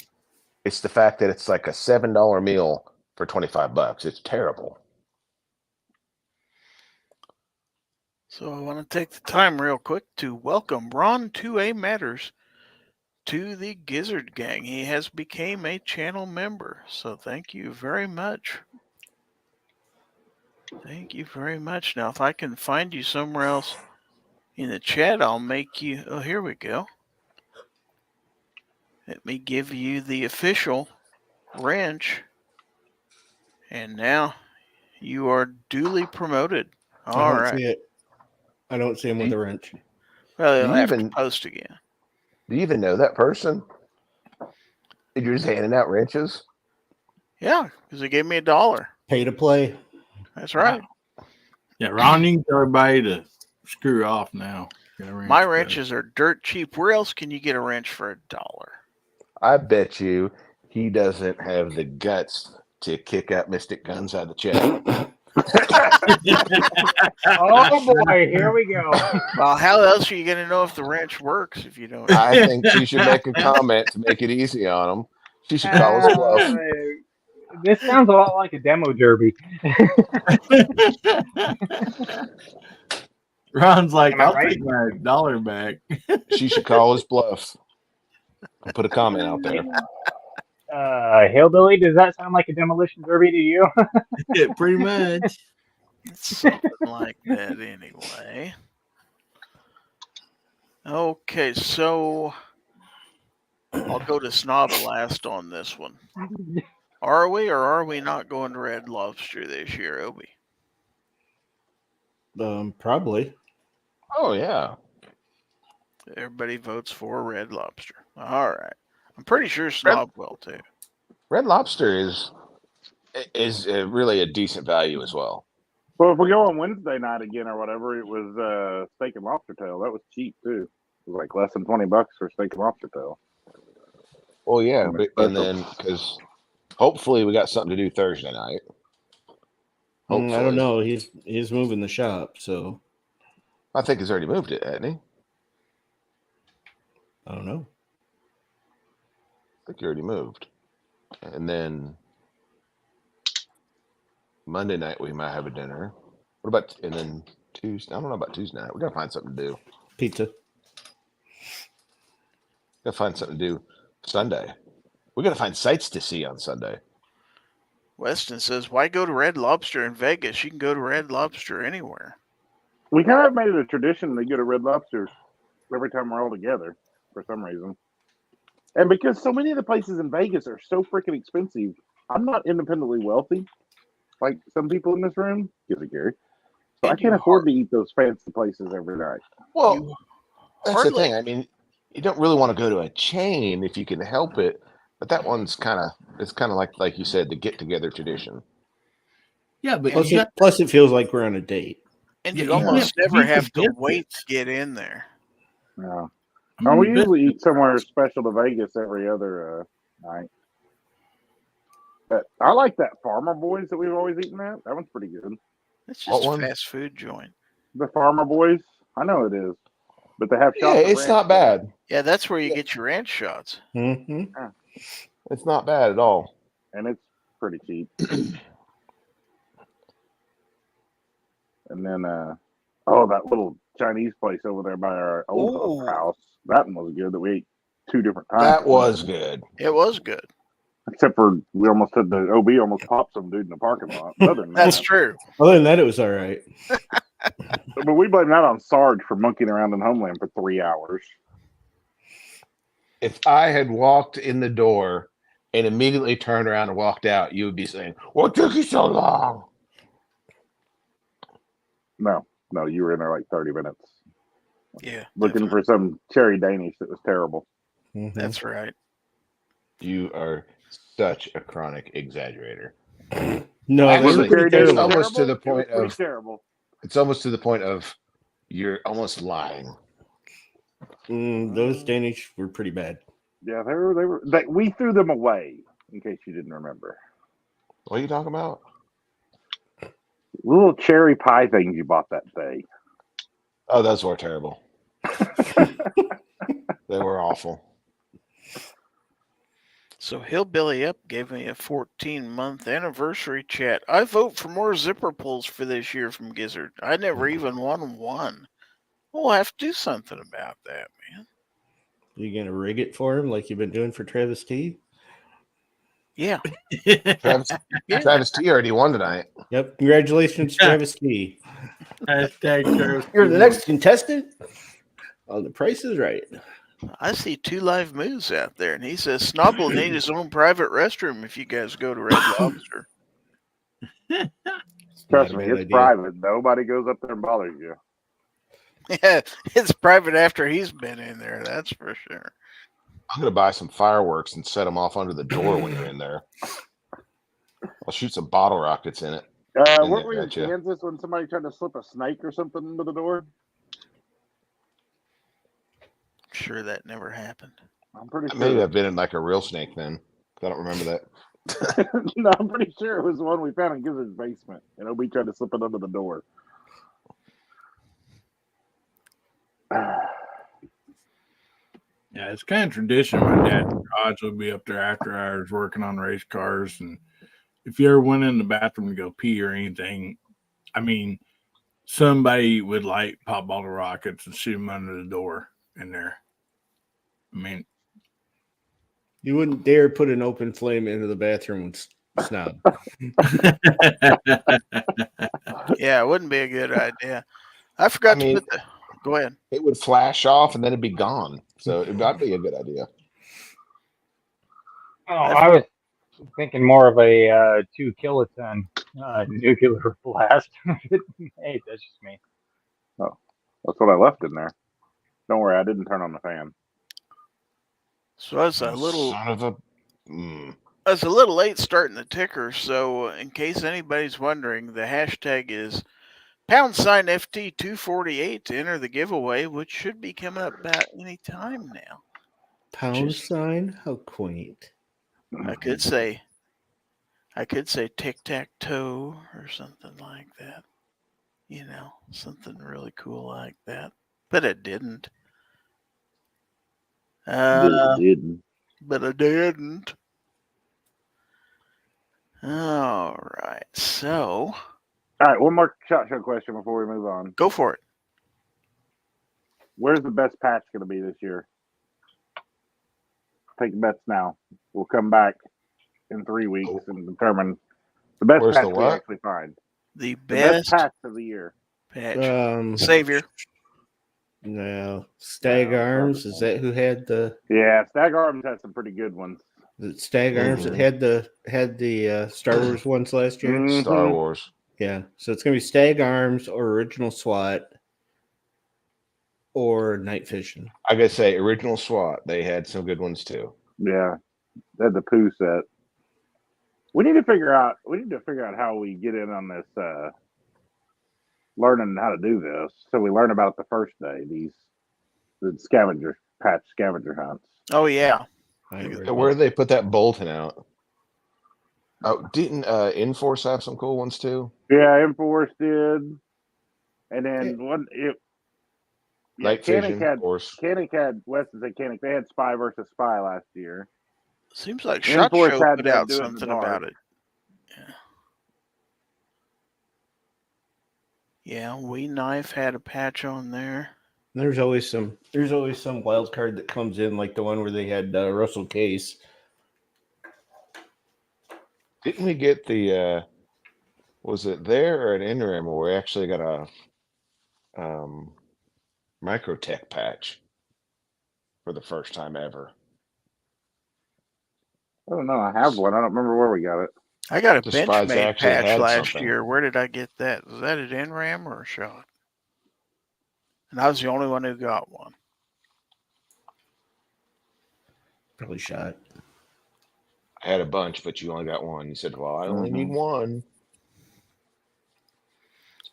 It's the fact that it's like a $7 meal for $25. It's terrible. So I want to take the time real quick to welcome Ron 2A Matters to the Gizzard Gang. He has become a channel member. So thank you very much. Thank you very much. Now, if I can find you somewhere else in the chat, I'll make you. Oh, here we go. Let me give you the official wrench. And now you are duly promoted. All I don't right. see it. I don't see him with a wrench. Well, Do you'll you have to even- post again. Do you even know that person? You're just handing out wrenches? Yeah, because he gave me $1. Pay to play. That's right. Yeah, Ron, you can tell everybody to screw off now. Get a wrench, My buddy. wrenches are dirt cheap. Where else can you get a wrench for $1? I bet you he doesn't have the guts to kick out Mystic Guns out of the chat. Oh boy, here we go. Well, how else are you going to know if the wrench works if you don't? I think she should make a comment to make it easy on him. She should call us bluff. This sounds a lot like a demo derby. Ron's like, Am I I'll right? take my $1 back. She should call us bluff. And put a comment out there. Hillbilly, does that sound like a demolition derby to you? Yeah, pretty much. Something like that anyway. Okay, so I'll go to Snob last on this one. Are we or are we not going to Red Lobster this year, Obi? Probably. Oh, yeah. Everybody votes for Red Lobster. All right. I'm pretty sure Snob will too. Red Lobster is really a decent value as well. Well, if we go on Wednesday night again or whatever, it was steak and lobster tail. That was cheap too. It was like less than $20 for steak and lobster tail. Well, yeah, Something but, and special. then because hopefully we got something to do Thursday night. I don't Hopefully. know. He's moving the shop, so I think he's already moved it, hasn't he? I don't know. I think he already moved. And then Monday night we might have a dinner. What about and then Tuesday? I don't know about Tuesday night. We gotta find something to do. Pizza. Gotta find something to do Sunday. We gotta find sights to see on Sunday. Weston says, "Why go to Red Lobster in Vegas? You can go to Red Lobster anywhere." We kind of made it a tradition to go to Red Lobster every time we're all together for some reason. And because so many of the places in Vegas are so freaking expensive, I'm not independently wealthy like some people in this room. Give it, Gary. So I And can't you afford to eat those fancy places every night. Well, You that's the hardly- thing. I mean, you don't really want to go to a chain if you can help it, but that one's kind of like you said, the get together tradition. Yeah, but Plus, you got plus, it feels like we're on a date. And Yeah, you you almost can't never beat the have to biscuits. wait to get in there. Yeah. I mean, We the usually eat biscuits- somewhere special to Vegas every other night. But I like that Farmer Boys that we've always eaten at. That one's pretty good. It's What just a one? fast food joint. The Farmer Boys, I know it is, but they have Yeah, shots of it's ranch not there. bad. Yeah, that's where you Yeah. get your ranch shots. Mm-hmm. It's not bad at all. And it's pretty cheap. And then, that little Chinese place over there by our old Ooh. house. That one was good. That we ate 2 different times. That was good. It was good. Except for we almost had the OB almost popped some dude in the parking lot. Other than That's that, true. Other than that, it was all right. but we blame that on Sarge for monkeying around in Homeland for 3 hours. If I had walked in the door and immediately turned around and walked out, you would be saying, "What took you so long?" No, you were in there like 30 minutes Yeah, looking for some cherry Danish that was terrible. Mhm. that's right. You are such a chronic exaggerator. No, Actually, they were it's pretty terrible. almost to the It was point pretty of terrible. it's almost to the point of you're almost lying. Those Danish were pretty bad. Yeah, we threw them away. In case you didn't remember, What are you talking about? little cherry pie things you bought that day. Oh, those were terrible. They were awful. So Hillbilly Up gave me a 14-month anniversary chat. I vote for more zipper pulls for this year from Gizzard. I never even won one. We'll have to do something about that, man. You gonna rig it for him like you've been doing for Travis T? Yeah. Travis, Yeah. Travis T already won tonight. Yep. Congratulations, Travis T. Hashtag Travis You're the T. next contestant on The Price is Right. I see 2 live moves out there, and he says Snob will need his own private restroom if you guys go to Red Lobster. Trust Not a me, bad it's idea. private. Nobody goes up there and bothers you. Yeah, it's private after he's been in there, that's for sure. I'm gonna buy some fireworks and set them off under the door when you're in there. I'll shoot some bottle rockets in it. Weren't we in Gotcha. Kansas when somebody tried to slip a snake or something into the door? Sure that never happened. I'm pretty sure. Maybe I've been in like a real snake then. I don't remember that. No, I'm pretty sure it was the one we found in Gizzard's basement. And we tried to slip it under the door. Yeah, it's kind of tradition. My dad's garage will be up there after hours working on race cars. And if you ever went in the bathroom to go pee or anything, I mean, somebody would light pop bottle rockets and shoot them under the door in there. I mean, You wouldn't dare put an open flame into the bathroom with Snob. Yeah, it wouldn't be a good idea. I forgot to put the. Go ahead. It would flash off and then it'd be gone. So it might be a good idea. Oh, I was thinking more of a 2 kiloton nuclear blast. Hey, that's just me. That's what I left in there. Don't worry, I didn't turn on the fan. So I was a little. Son of a. I was a little late starting the ticker, so in case anybody's wondering, the hashtag is #FT248 to enter the giveaway, which should be coming up about any time now. Pound sign? How quaint. I could say, I could say tic-tac-toe or something like that. Something really cool like that. But it didn't. Didn't. But I didn't. All right. So, All right, one more shot show question before we move on. go for it. Where's the best patch going to be this year? Take bets now. We'll come back in 3 weeks and determine the best Where's patch the we what? actually find. The The best best patch of the year. patch. Savior. No, Stag No, Arms. probably Is that who had the Yeah, Stag Arms had some pretty good ones. Stag Arms that had the Star Wars ones last year? Mhm. Star Wars. Yeah, so it's gonna be Stag Arms or Original SWAT or Night Vision. I gotta say, original SWAT. They had some good ones too. Yeah, they had the poo set. We need to figure out how we get in on this learning how to do this. So we learn about it the first day. The scavenger hunts. Oh, yeah. I ain't worried Where about did they put that Bolton out? Oh, didn't Enforce have some cool ones too? Yeah, Enforce did, and then Night Vision, of course. Canic had Weston said Canic. They had Spy versus Spy last year. Seems like Shot Enforce Show had put to out do it in the something dark. about it. Yeah, We Knife had a patch on there. There's always some wild card that comes in, like the one where they had Russell Case. Didn't we get the was it there or an interim where we actually got a Microtech patch for the first time ever? I don't know. I have one. I don't remember where we got it. I got a The Spies Benchmade actually patch had last something. year. Where did I get that? Was that at NRAM or a Shot? And I was the only one who got one. Probably Shot. I had a bunch, but you only got one. You said, "Well, I only need one."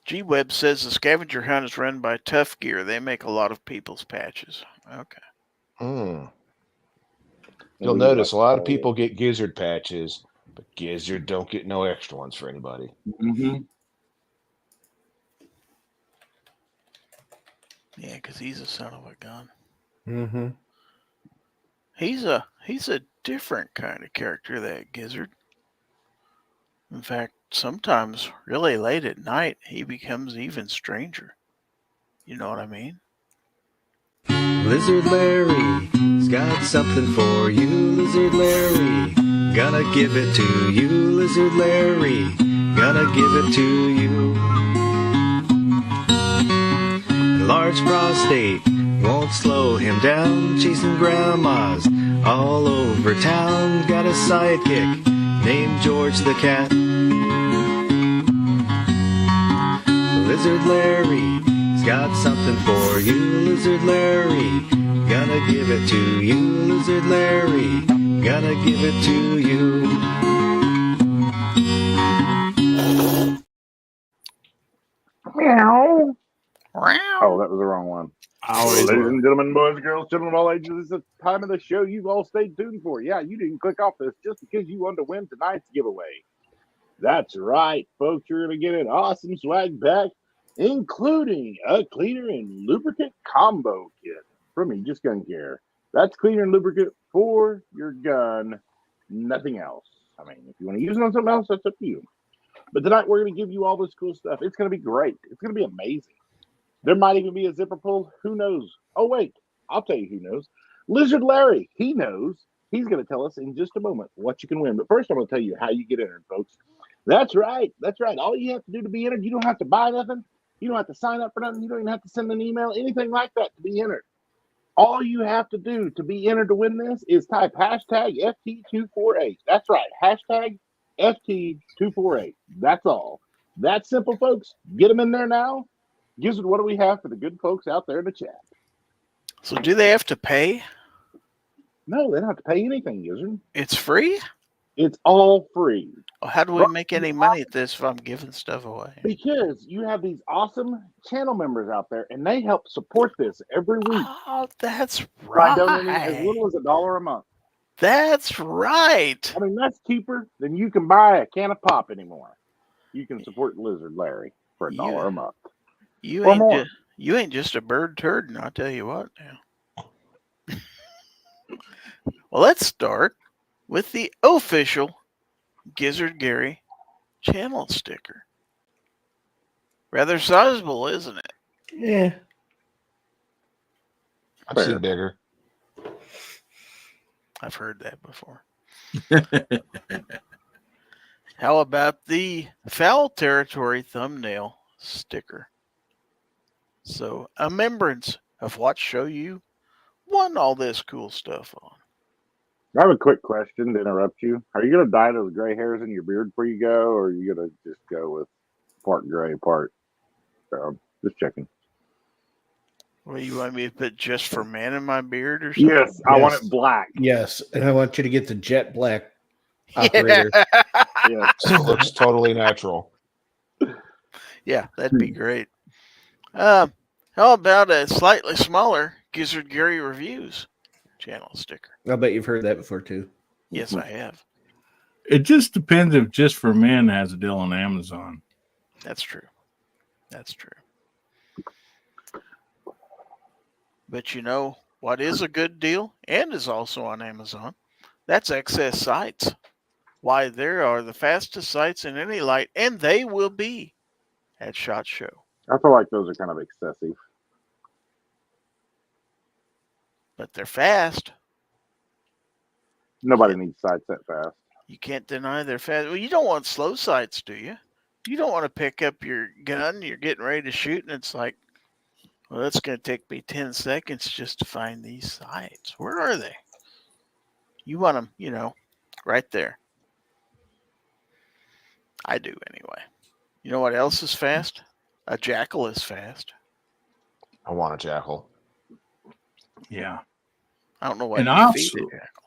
G-Web says the scavenger hunt is run by Tough Gear. They make a lot of people's patches. Okay. You'll We notice a lot of like- people get Gizzard patches, but Gizzard don't get no extra ones for anybody. Mhm. Yeah, because he's a son of a gun. Mm-hmm. He's a different kind of character, that Gizzard. In fact, sometimes really late at night, he becomes even stranger. You know what I mean? Lizard Larry's got something for you, Lizard Larry. Gonna give it to you, Lizard Larry. Gonna give it to you. Large prostate won't slow him down, chasing grandmas all over town. Got a sidekick named George the Cat. Lizard Larry's got something for you, Lizard Larry. Gonna give it to you, Lizard Larry. Gonna give it to you. Meow. Oh, that was the wrong one. Always Ladies were. and gentlemen, boys, girls, children of all ages, this is the time of the show you've all stayed tuned for. Yeah, you didn't click off this just because you wanted to win tonight's giveaway. That's right, folks. You're going to get an awesome swag pack, including a cleaner and lubricant combo kit from Aegis Gun Care. That's cleaner and lubricant for your gun, nothing else. I mean, if you want to use it on something else, that's up to you. But tonight, we're going to give you all this cool stuff. It's going to be great. It's going to be amazing. There might even be a zipper pull. Who knows? Oh, wait. I'll tell you who knows. Lizard Larry, he knows. He's going to tell us in just a moment what you can win. But first, I'm going to tell you how you get entered, folks. That's right. That's right. All you have to do to be entered, you don't have to buy nothing. You don't have to sign up for nothing. You don't even have to send an email, anything like that to be entered. All you have to do to be entered to win this is type hashtag FT248. That's right. Hashtag FT248. That's all. That's simple, folks. Get them in there now. Gizzard, what do we have for the good folks out there in the chat? So do they have to pay? No, they don't have to pay anything, Gizzard. It's free? It's all free. Well, how do we make any money at this if I'm giving stuff away? Because you have these awesome channel members out there, and they help support this every week Oh, that's by donating as right. little as $1 a month. That's right. I mean, that's cheaper than you can buy a can of pop anymore. You can support Lizard Larry for $1 a month. You Or ain't more. you ain't just a bird turd, and I'll tell you what now. Well, let's start with the official Gizzard Gary channel sticker. Rather sizable, isn't it? Yeah. I've Fair. seen bigger. I've heard that before. How about the Fowl Territory thumbnail sticker? So, a remembrance of what show you won all this cool stuff on. I have a quick question to interrupt you. Are you going to dye those gray hairs in your beard before you go, or are you going to just go with part gray, part brown? Just checking. What, you want me to put just for man in my beard or something? Yes, I want it black. Yes, and I want you to get the jet black operator. Yes. So it looks totally natural. Yeah, that'd be great. How about a slightly smaller Gizzard Gary Reviews channel sticker? I'll bet you've heard that before too. Yes, I have. It just depends if Just for Men has a deal on Amazon. That's true. That's true. But you know what is a good deal and is also on Amazon? That's Excess Sights. Why, there are the fastest sights in any light, and they will be at SHOT Show. I feel like those are kind of excessive. But they're fast. Nobody needs sights that fast. You can't deny they're fast. Well, you don't want slow sights, do you? You don't want to pick up your gun, you're getting ready to shoot, and it's like, well, that's going to take me 10 seconds just to find these sights. Where are they? You want them, you know, right there. I do anyway. You know what else is fast? A jackal is fast. I want a jackal. Yeah. I don't know what And you also- feed a jackal.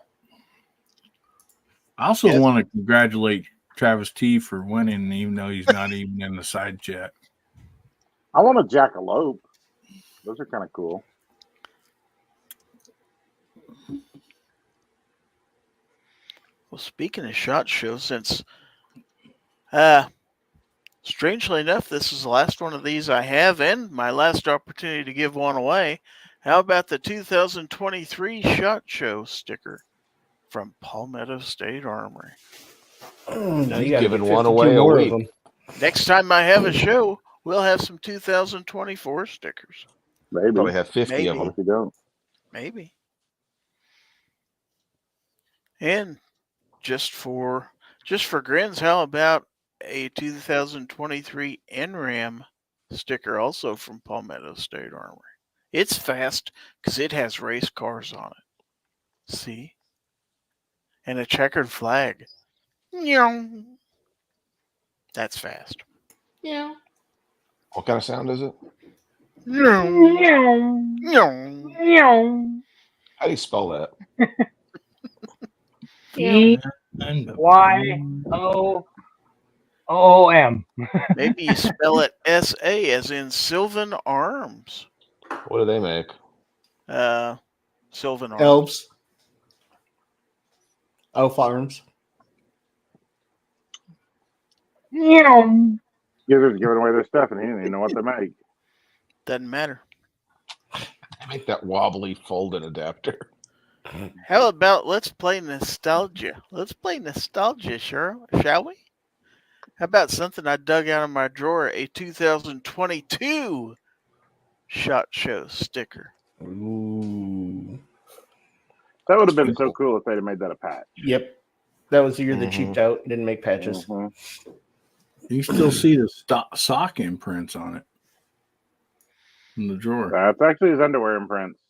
I also Yes. want to congratulate Travis T for winning, even though he's not even in the side jet. I want a jackalope. Those are kind of cool. Well, speaking of SHOT Show, since strangely enough, this is the last one of these I have and my last opportunity to give one away. How about the 2023 SHOT Show sticker from Palmetto State Armory? Oh, now He's you got giving one away a week. Next time I have a show, we'll have some 2024 stickers. Maybe. Probably have 50 Maybe. of them. If you don't. Maybe. And just for grins, how about a 2023 NRAM sticker also from Palmetto State Armory? It's fast because it has race cars on it. See? And a checkered flag. Meow. That's fast. What kind of sound is it? Meow. Meow. How do you spell that? EYOOM. Maybe you spell it S-A as in Sylvan Arms. What do they make? Sylvan Arms. Elves. Oh, farms. Gizzard's giving away their stuff, and he didn't even know what they make. Doesn't matter. They make that wobbly folded adapter. How about let's play nostalgia? Let's play nostalgia, shall we? How about something I dug out of my drawer, a 2022 SHOT Show sticker. Ooh. That would have been so cool if they'd have made that a patch. Yep. That was the year they cheaped out and didn't make patches. Mhm. You still see the sock imprints on it in the drawer. That's actually his underwear imprints.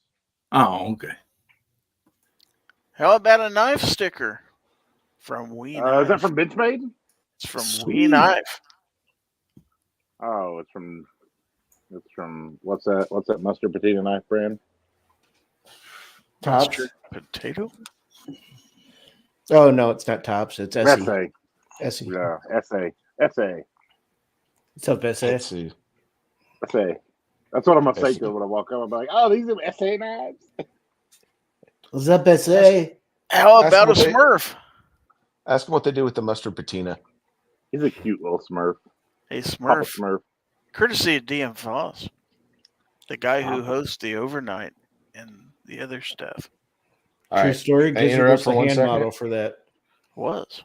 Oh, okay. How about a knife sticker from Wee Knife? Is that from Benchmade? It's from Sweet. Wee Knife. Oh, it's from what's that mustard potato knife brand? Tops. Mustard potato? Oh, no, it's not Tops. It's Essie. SA. Essie. Yeah, SA. What's up, Essie? Let's see. SA. That's what I'm gonna say SA. to him when I walk up. I'm like, oh, these are SA knives. What's up, Essie? How Ask about a what they- Smurf? Ask them what they do with the mustard patina. He's a cute little Smurf. A Papa Smurf, Smurf. courtesy of DM Foss, the guy who Papa. hosts the overnight and the other stuff. All True right. story. Can I Gizzard interrupt was for the 1 hand second? model for that. Was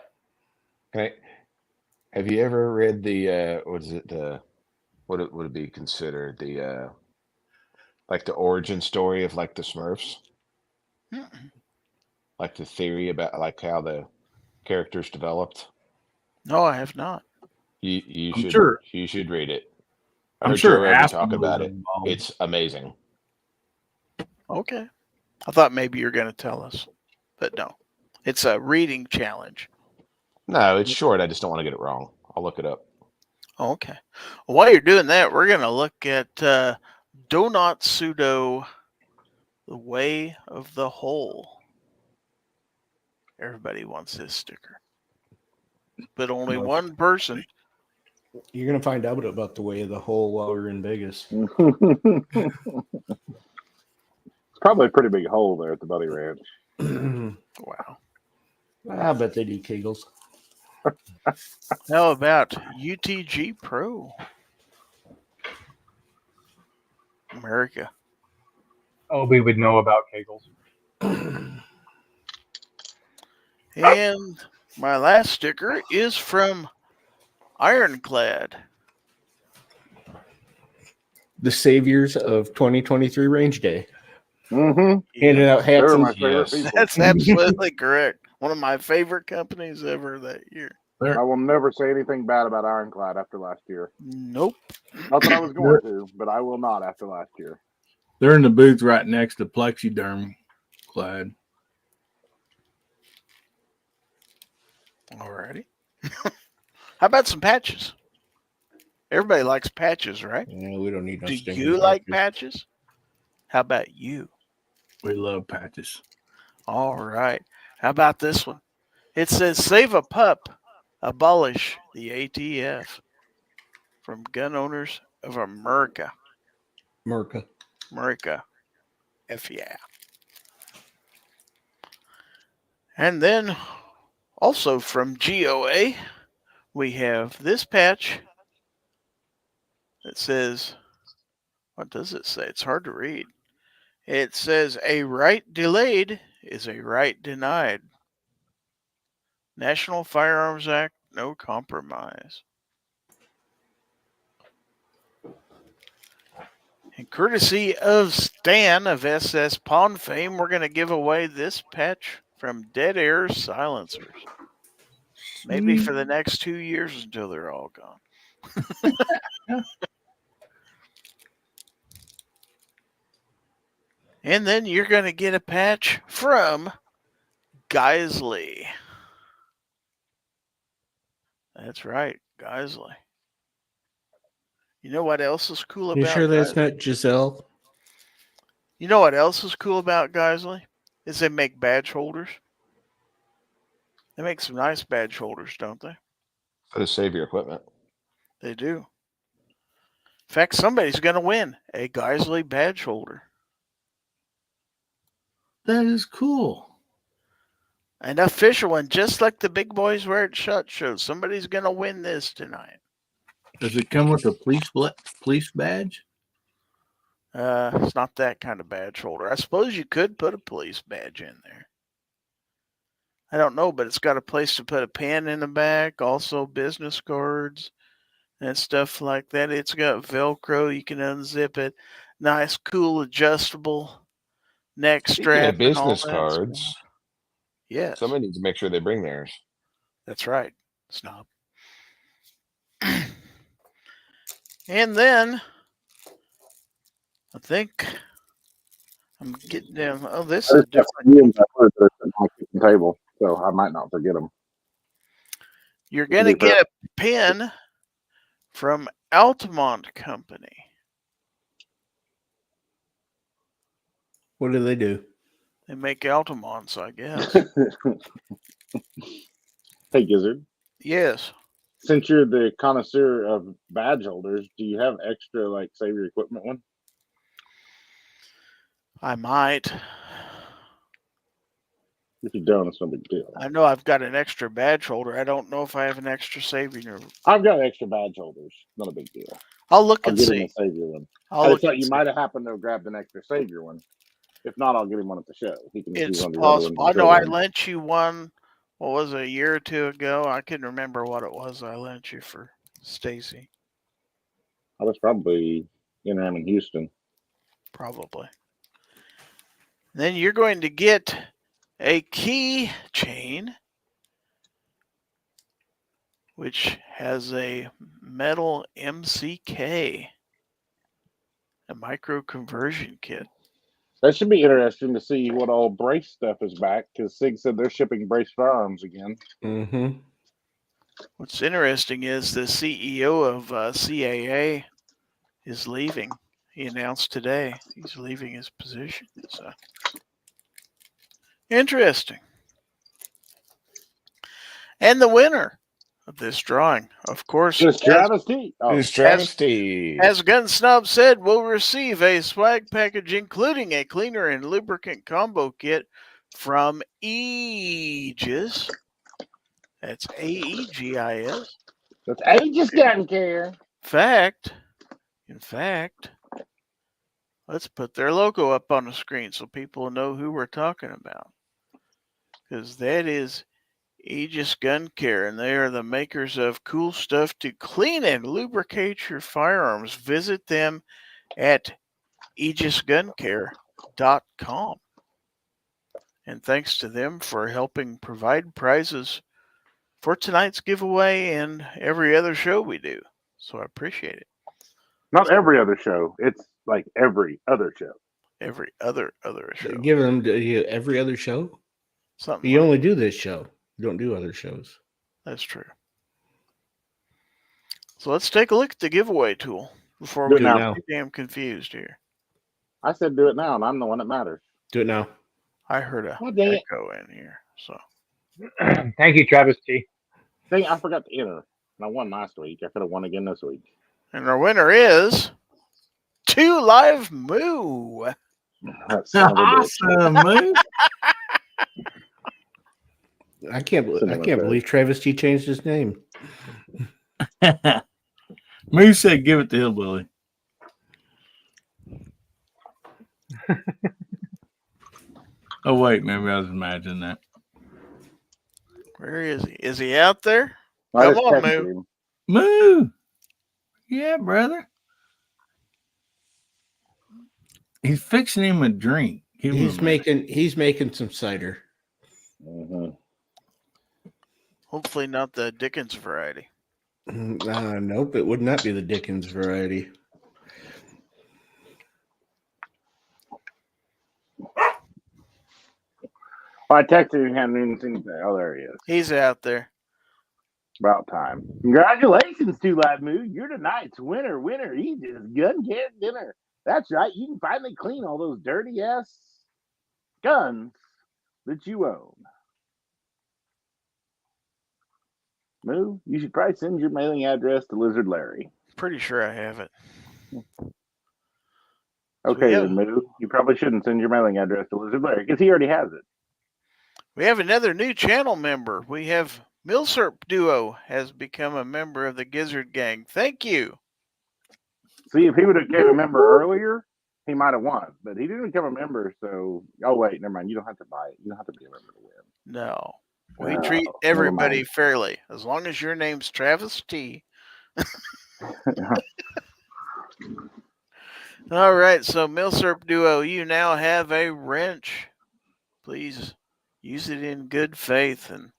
Have you ever read the what is it, the what it would it be considered, the like the origin story of like the Smurfs? Mm-mm. Like the theory about like how the characters developed? No, I have not. You I'm should sure. you should read it. I I'm heard sure Joe Rogan Aspen talk was about it. involved. It's amazing. Okay. I thought maybe you were going to tell us, but no. It's a reading challenge. No, it's short. I just don't want to get it wrong. I'll look it up. Okay. Well, while you're doing that, we're going to look at Donut Pseudo, The Way of the Hole. Everybody wants this sticker, but only Well, one person. You're gonna find out about the way of the hole while we're in Vegas. It's probably a pretty big hole there at the Buddy Ranch. Wow. I bet they do kegels. How about UTG Pro? America. Obi would know about Kegels. And my last sticker is from Ironclad. The saviors of 2023 Range Day. Mm-hmm. Handing out hats They're and my favorite Yes. people. That's absolutely correct. One of my favorite companies ever that year. I will never say anything bad about Ironclad after last year. Nope. Not that I was going to, but I will not after last year. They're in the booth right next to Plexiderm Clad. Alrighty. How about some patches? Everybody likes patches, right? Yeah, we don't need no Do stinking you like patches. patches? How about you? We love patches. All right. How about this one? It says, "Save a pup, abolish the ATF." From Gun Owners of America. Merca. America. F yeah. And then also from GOA, we have this patch that says, what does it say? It's hard to read. It says, "A right delayed is a right denied. National Firearms Act, no compromise." And courtesy of Stan of SS Pawn fame, we're going to give away this patch from Dead Air Silencers. Maybe for the next 2 years until they're all gone. And then you're going to get a patch from Geisley. That's right, Geisley. You know what else is cool You about sure that's Geisley? not Giselle? You know what else is cool about Geisley? Is they make badge holders. They make some nice badge holders, don't they? So to save your equipment. They do. In fact, somebody's going to win a Geisley badge holder. That is cool. An official one, just like the Big Boys Wear It SHOT show. Somebody's going to win this tonight. Does it come with a police badge? It's not that kind of badge holder. I suppose you could put a police badge in there. I don't know, but it's got a place to put a pen in the back, also business cards and stuff like that. It's got Velcro. You can unzip it. Nice, cool, adjustable neck Speaking strap. of business and all that cards, stuff. Yes, somebody needs to make sure they bring theirs. that's right, Snob. And then I think I'm getting them. Oh, this is There's different. Ian's at work that are sitting on the kitchen table, so I might not forget them. You're going to get a pin from Altamont Company. What do they do? They make Altamonts, I guess. Hey, Gizzard. Yes. Since you're the connoisseur of badge holders, do you have extra, like, save your equipment one? I might. If you don't, it's no big deal. I know I've got an extra badge holder. I don't know if I have an extra savior. I've got extra badge holders. Not a big deal. I'll look I'll and get him see. a savior one. I'll I look just thought and you see. might have happened to have grabbed an extra savior one. If not, I'll get him one at the show. He can use It's one of these other possible. ones I know I to trade in. lent you one. What was it, a year or two ago? I couldn't remember what it was I lent you for Stacy. I was probably interim in Houston. Probably. Then you're going to get a key chain, which has a metal MCK, a micro conversion kit. That should be interesting to see what all brace stuff is back, because Sig said they're shipping brace firearms again. Mm-hmm. What's interesting is the CEO of CAA is leaving. He announced today he's leaving his position. So interesting. And the winner of this drawing, of course, It's Travis T. Oh, It's travesty. as Gun Snob said, will receive a swag package including a cleaner and lubricant combo kit from Aegis. That's AEGIS. that's Aegis Gun Care. In fact, let's put their logo up on the screen so people know who we're talking about. Because that is Aegis Gun Care, and they are the makers of cool stuff to clean and lubricate your firearms. Visit them at aegisguncare.com. And thanks to them for helping provide prizes for tonight's giveaway and every other show we do. So I appreciate it. Not every other show. It's like every other show. Every other show. Give them to every other show. Something You like- only do this show. You don't do other shows. That's true. So let's take a look at the giveaway tool before Do we it get now. too damn confused here. I said do it now, and I'm the one that matters. Do it now. I heard a God dang it. echo in here. So Thank you, Travis T. Dang, I forgot to enter. And I won last week. I could have won again this week. and our winner is 2 Live Moo. That son of a bitch. Awesome, man. I can't Cinema believe Travis T changed his name. Moose said, "Give it to Hillbilly." Oh wait, maybe I was imagining that. Where is he? Is he out there? I Come just on, texted Moo. him. Moo. Yeah, brother. He's fixing him a drink. Give him He's a minute. making some cider. Mhm. Hopefully not the Dickens variety. Nope, it would not be the Dickens variety. I texted him, hadn't even seen anything. Oh, there he is. He's out there. About time. Congratulations to Live Mood. You're tonight's winner. Aegis Gun Care Dinner. That's right. You can finally clean all those dirty ass guns that you own. Moo, you should probably send your mailing address to Lizard Larry. Pretty sure I have it. Okay, yeah. then, Moo. You probably shouldn't send your mailing address to Lizard Larry because he already has it. We have another new channel member. We have Milsurp Duo has become a member of the Gizzard Gang. Thank you. See, if he would have became a member earlier, he might have won. But he didn't become a member, so oh wait, never mind. You don't have to buy it. You don't have to be a member to win. No. We Oh, treat never everybody mind. fairly. As long as your name's Travis T. All right, so Milsurp Duo, you now have a wrench. Please use it in good faith, and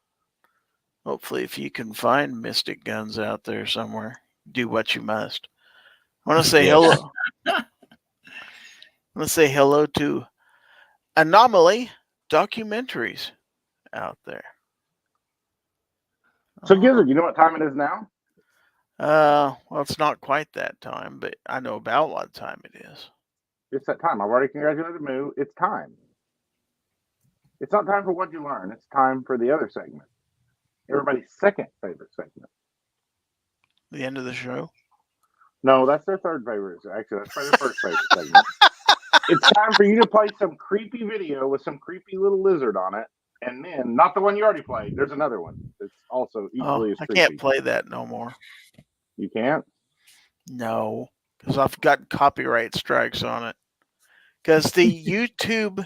hopefully if you can find Mystic guns out there somewhere, do what you must. I want to say hello. I want to say hello to Anomaly Documentaries out there. So, Gizzard, you know what time it is now? Well, it's not quite that time, but I know about what time it is. It's that time. I've already congratulated Moo. It's time. It's not time for what you learn. It's time for the other segment. Everybody's second favorite segment. The end of the show. No, that's their third favorite. Actually, that's probably their first favorite segment. It's time for you to play some creepy video with some creepy little lizard on it And then, not the one you already played. There's another one. It's also equally Oh, as I creepy. can't play that no more. You can't? No, because I've got copyright strikes on it. Because the YouTube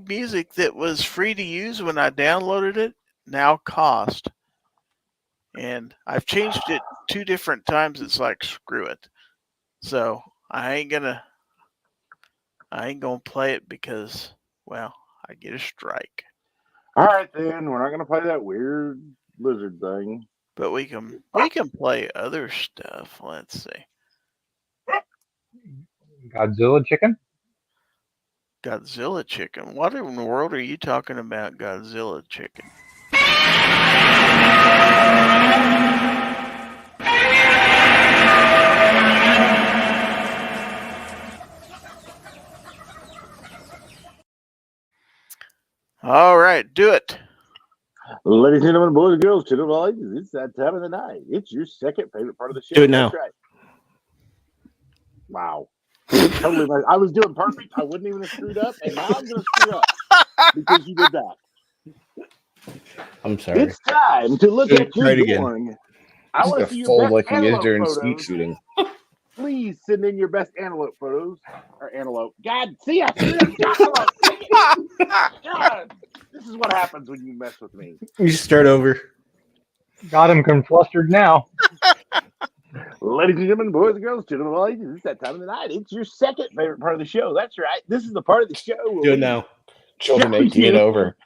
music that was free to use when I downloaded it now cost. And I've changed it 2 different times. It's like, screw it. So I ain't gonna play it because, well, I get a strike. All right, then. We're not going to play that weird lizard thing. But we can play other stuff. Let's see. Godzilla chicken? Godzilla chicken. What in the world are you talking about, Godzilla chicken? All right, do it. Ladies and gentlemen, boys and girls, children of all ages, it's that time of the night. It's your second favorite part of the show. Do it now. That's right. Wow. Totally. I was doing perfect. I wouldn't even have screwed up, and now I'm going to screw up because you did that. I'm sorry. It's time to look at Try it your again. born. I He's want a to see your fold best like he is antelope during photos. skeet shooting. Please send in your best antelope photos. Or antelope. God, see, I screwed up jackalope. God, this is what happens when you mess with me. You start over. Got him conflustered now. Ladies and gentlemen, boys and girls, children of all ages, it's that time of the night. It's your second favorite part of the show. That's right. This is the part of the show where Do it we now. Children show 18 and you over.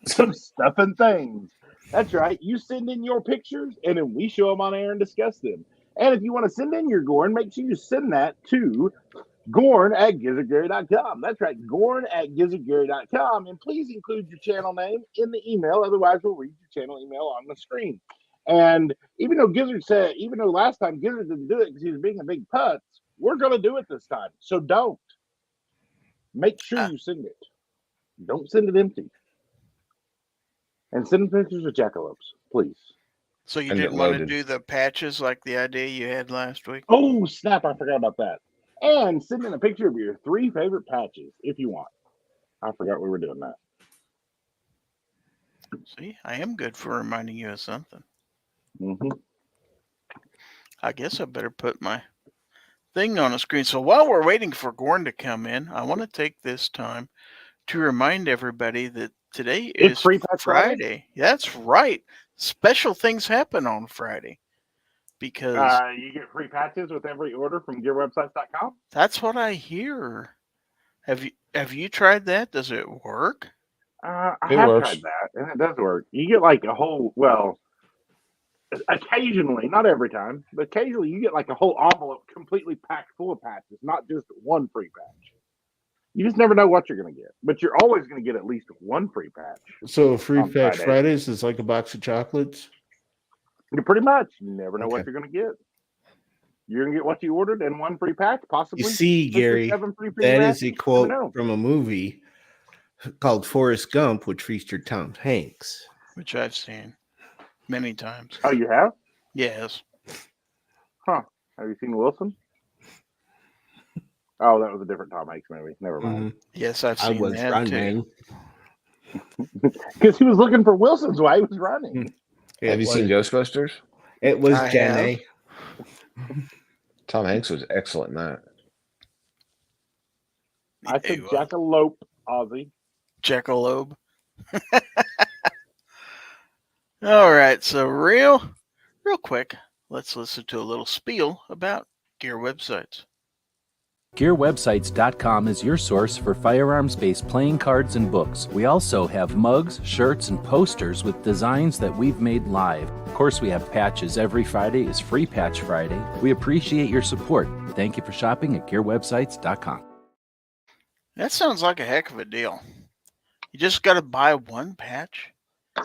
some stuff and things. That's right. You send in your pictures, and then we show them on air and discuss them. And if you want to send in your Gorn, make sure you send that to gorn@gizzardgary.com. That's right, gorn@gizzardgary.com. And please include your channel name in the email. Otherwise, we'll read your channel email on the screen. And even though last time Gizzard didn't do it because he was being a big putz, we're going to do it this time. So don't. Make sure you send it. Don't send it empty. And send pictures of jackalopes, please. So you And didn't it want to loaded. do the patches like the idea you had last week? Oh, snap. I forgot about that. And send in a picture of your 3 favorite patches if you want. I forgot we were doing that. See, I am good for reminding you of something. Mm-hmm. I guess I better put my thing on the screen. So while we're waiting for Gorn to come in, I want to take this time to remind everybody that today It's is Free Patch Friday. That's right. Special things happen on Friday because You get free patches with every order from gearwebsites.com. that's what I hear. Have you tried that? Does it work? I It have works. tried that, and it does work. You get like a whole, well, occasionally, not every time, but occasionally you get like a whole envelope completely packed full of patches, not just one free patch. You just never know what you're going to get, but you're always going to get at least one free patch. So free On patch Friday. Fridays is like a box of chocolates. You pretty much never know what Okay. you're going to get. You're going to get what you ordered and one free patch, possibly. You see, 6 or Gary, 7 free that patches. is a You quote never know. from a movie called Forrest Gump, which featured Tom Hanks. Which I've seen many times. Oh, you have? Yes. Huh. Have you seen Wilson? Oh, that was a different Tom Hanks movie. Never mind. Yes, I've I seen was that running. too. Because he was looking for Wilson's while he was running. Have you seen Ghostbusters? It was I Jenny. Tom Hanks was excellent in that. I said Hey, well, Jackalope, Ozzy. Jackalope. All right, so real quick, let's listen to a little spiel about gear websites. GearWebsites.com is your source for firearms-based playing cards and books. We also have mugs, shirts, and posters with designs that we've made live. Of course, we have patches. Every Friday is Free Patch Friday. We appreciate your support. Thank you for shopping at GearWebsites.com. That sounds like a heck of a deal. You just got to buy one patch?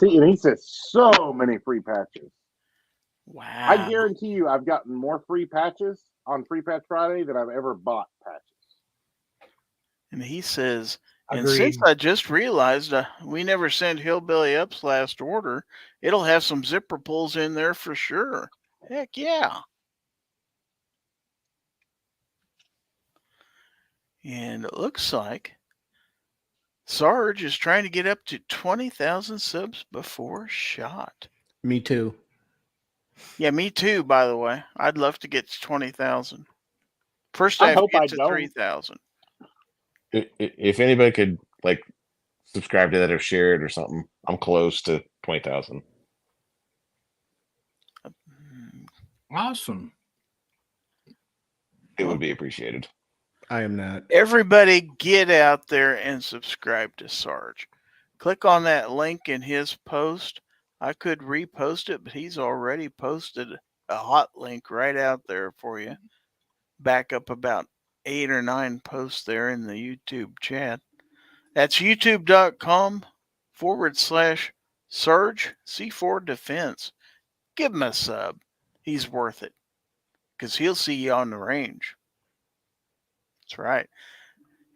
See, and he says so many free patches. Wow. I guarantee you I've gotten more free patches on Free Patch Friday than I've ever bought patches. And he says, and Agreed. since I just realized we never sent Hillbilly Up's last order, it'll have some zipper pulls in there for sure. Heck yeah. And it looks like Sarge is trying to get up to 20,000 subs before shot. Me too. Yeah, me too, by the way. I'd love to get to 20,000. First, I I have to hope I get to don't. 3,000. If anybody could like subscribe to that or share it or something, I'm close to 20,000. Awesome. It would be appreciated. I am not. Everybody get out there and subscribe to Sarge. Click on that link in his post. I could repost it, but he's already posted a hot link right out there for you. Back up about 8 or 9 posts there in the YouTube chat. That's youtube.com/Surge C4 Defense. Give him a sub. He's worth it. Because he'll see you on the range. That's right.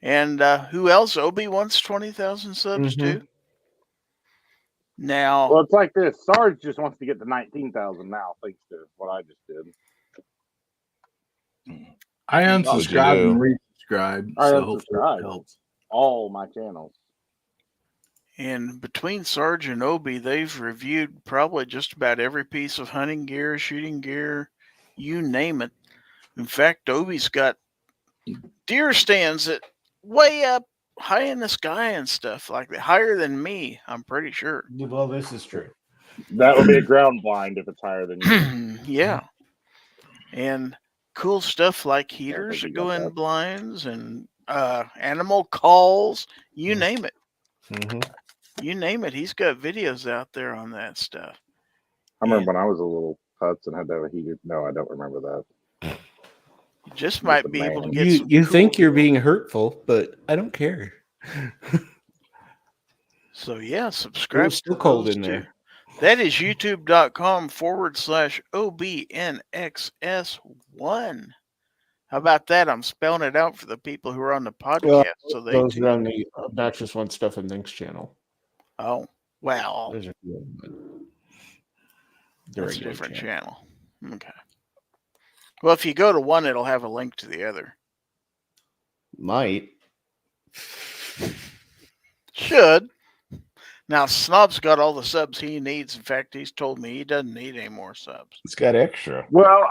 And who else? Obi wants 20,000 subs too. Now, Well, it's like this. Sarge just wants to get to 19,000 now, thanks to what I just did. I unsubscribed and resubscribed. I So hopefully unsubscribed. it helps. All my channels. and between Sarge and Obi, they've reviewed probably just about every piece of hunting gear, shooting gear, you name it. In fact, Obi's got deer stands that way up high in the sky and stuff like that, higher than me, I'm pretty sure. Well, this is true. That would be a ground blind if it's higher than you. Yeah. And cool stuff like I heaters think that you go got in that. blinds and animal calls, you name it. Mhm. You name it. He's got videos out there on that stuff. I remember when I was a little putz and had to have a heater. No, I don't remember that. You just I'm might just a be able to man. get You some you cool think you're gear. being hurtful, but I don't care. So yeah, It subscribe was still to cold those in two. there. That is youtube.com/OBNXS1. How about that? I'm spelling it out for the people who are on the podcast, so they Those too. are on the Obnoxious One Stuff and Things channel. Oh, well, Those are good, but the that's a regular different channel. channel. Okay. Well, if you go to one, it'll have a link to the other. Might. Should. Now, Snob's got all the subs he needs. In fact, he's told me he doesn't need any more subs. It's got extra. Well,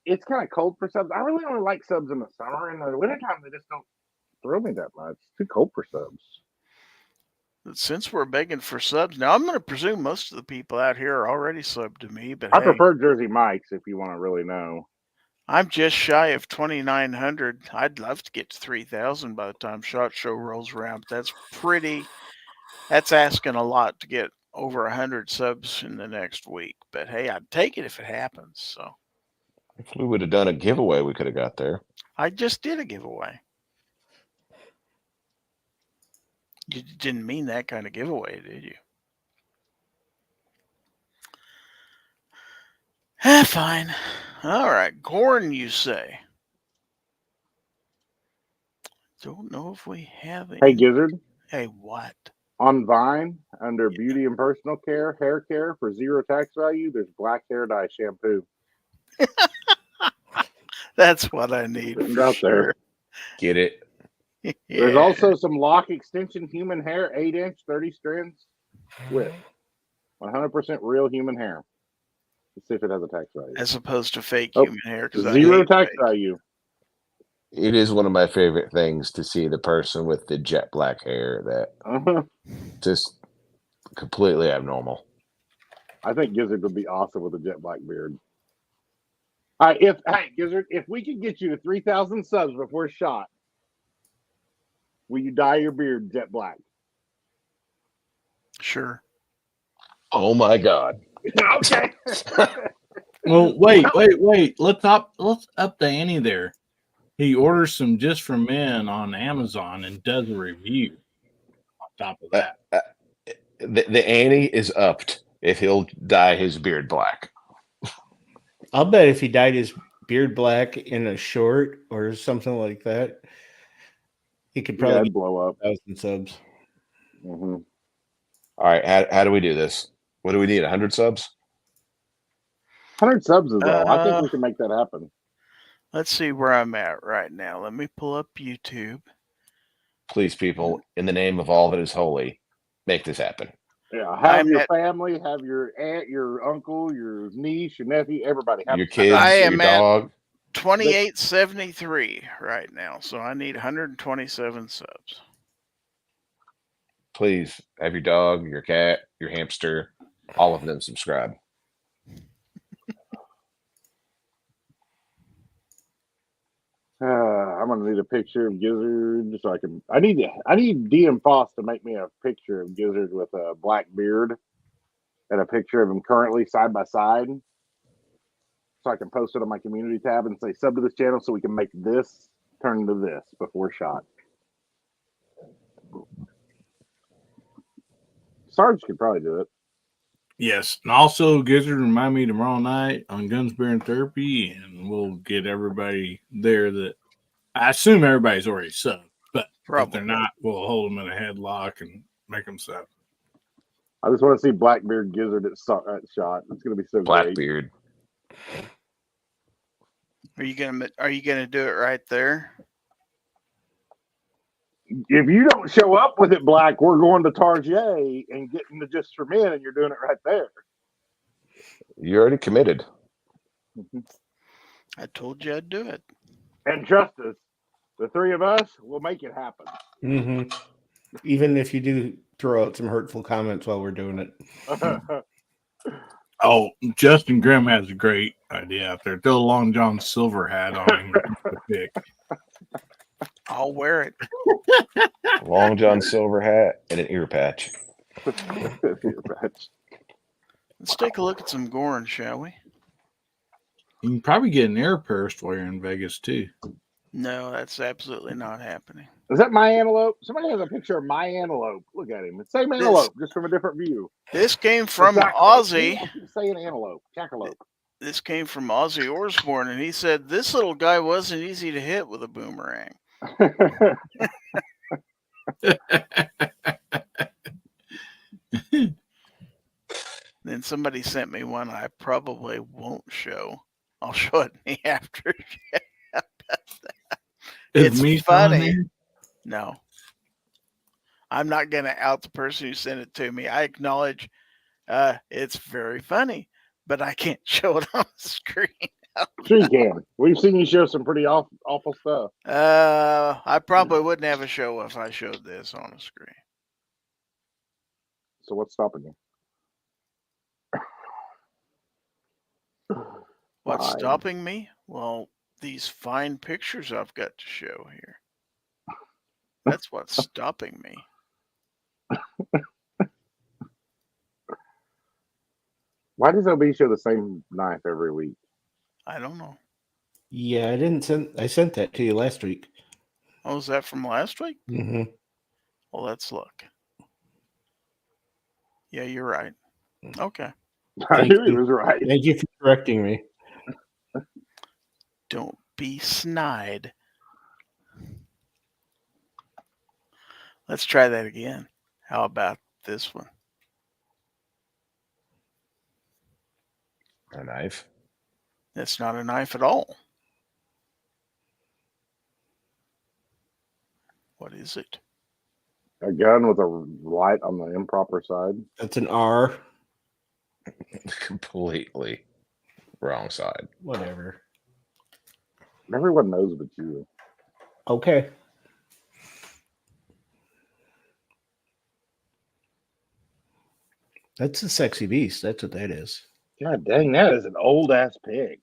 it's kind of cold for subs. I really only like subs in the summer. In the wintertime, they just don't throw me that much. It's too cold for subs. But since we're begging for subs, now I'm going to presume most of the people out here are already subbed to me, but I hey, prefer Jersey Mike's if you want to really know. I'm just shy of 2,900. I'd love to get to 3,000 by the time SHOT Show rolls around. But that's asking a lot to get over 100 subs in the next week. But hey, I'd take it if it happens. So If we would have done a giveaway, we could have got there. I just did a giveaway. You didn't mean that kind of giveaway, did you? Fine. All right. Gorn, you say? Don't know if we have any. Hey, Gizzard, Hey, what? on Vine, under beauty and personal care, hair care for zero tax value, there's black hair dye shampoo. That's what I need Sitting for out there. sure. Get it? There's Yeah. also some lock extension human hair, 8-inch, 30 strands with 100% real human hair. Let's see if it has a tax value. As opposed to fake Oh, human hair, because Zero tax value. It is one of my favorite things to see the person with the jet black hair that Uh-huh. just completely abnormal. I think Gizzard would be awesome with a jet black beard. Gizzard, if we could get you to 3,000 subs before shot, will you dye your beard jet black? Sure. Oh my God. Okay. Well, wait. Let's up the ante there. He orders some Just for Men on Amazon and does a review on top of that. The ante is upped if he'll dye his beard black. I'll bet if he dyed his beard black in a short or something like that, he could probably I'd blow up. get 1,000 subs. Mm-hmm. All right, how do we do this? What do we need? 100 subs? 100 subs is all. I think we can make that happen. Let's see where I'm at right now. Let me pull up YouTube. Please, people, in the name of all that is holy, make this happen. Yeah, have I'm your at- family, have your aunt, your uncle, your niece, your nephew, everybody. Have Your kids, I am your at- dog. 2873 right now, so I need 127 subs. Please have your dog, your cat, your hamster, all of them subscribe. I'm gonna need a picture of Gizzard so I can. I need DM Foss to make me a picture of Gizzard with a black beard and a picture of him currently side by side, so I can post it on my community tab and say sub to this channel so we can make this turn into this before shot. Sarge could probably do it. Yes. And also, Gizzard, remind me tomorrow night on Guns, Beer, and Therapy, and we'll get everybody there that I assume everybody's already subbed, but if they're not, we'll hold them in a headlock and make them sub. I just want to see Blackbeard Gizzard at shot. It's gonna be so great. Blackbeard. Are you gonna do it right there? If you don't show up with it, Black, we're going to Tarjay and getting the Just for Men, and you're doing it right there. You already committed. I told you I'd do it. And trust us, the three of us will make it happen. Mm-hmm. Even if you do throw out some hurtful comments while we're doing it. Oh, Justin Grimm has a great idea out there. Throw a Long John Silver hat on him. I'll wear it. Long John Silver hat and an ear patch. Let's take a look at some Gorin, shall we? You can probably get an air burst while you're in Vegas too. No, that's absolutely not happening. Is that my antelope? Somebody has a picture of my antelope. Look at him. It's the same antelope, just from a different view. This came from Exactly. Ozzy. I keep saying antelope, jackalope. This came from Ozzy Osbourne, and he said this little guy wasn't easy to hit with a boomerang. Then somebody sent me one I probably won't show. I'll show it in the after. It's me funny. No. I'm not going to out the person who sent it to me. I acknowledge it's very funny, but I can't show it on the screen. Sure you can. We've seen you show some pretty awful stuff. I probably wouldn't have a show if I showed this on the screen. So what's stopping you? What's Fine. stopping me? Well, these fine pictures I've got to show here. That's what's stopping me. Why does OB show the same knife every week? I don't know. Yeah, I sent that to you last week. Oh, was that from last week? Mm-hmm. Well, let's look. Yeah, you're right. Okay. I knew he was right. Thank you for correcting me. Don't be snide. Let's try that again. How about this one? A knife. That's not a knife at all. What is it? A gun with a light on the improper side. That's an R. Completely wrong side. Whatever. Everyone knows but you. Okay. That's a sexy beast. That's what that is. God dang, that is an old ass pig.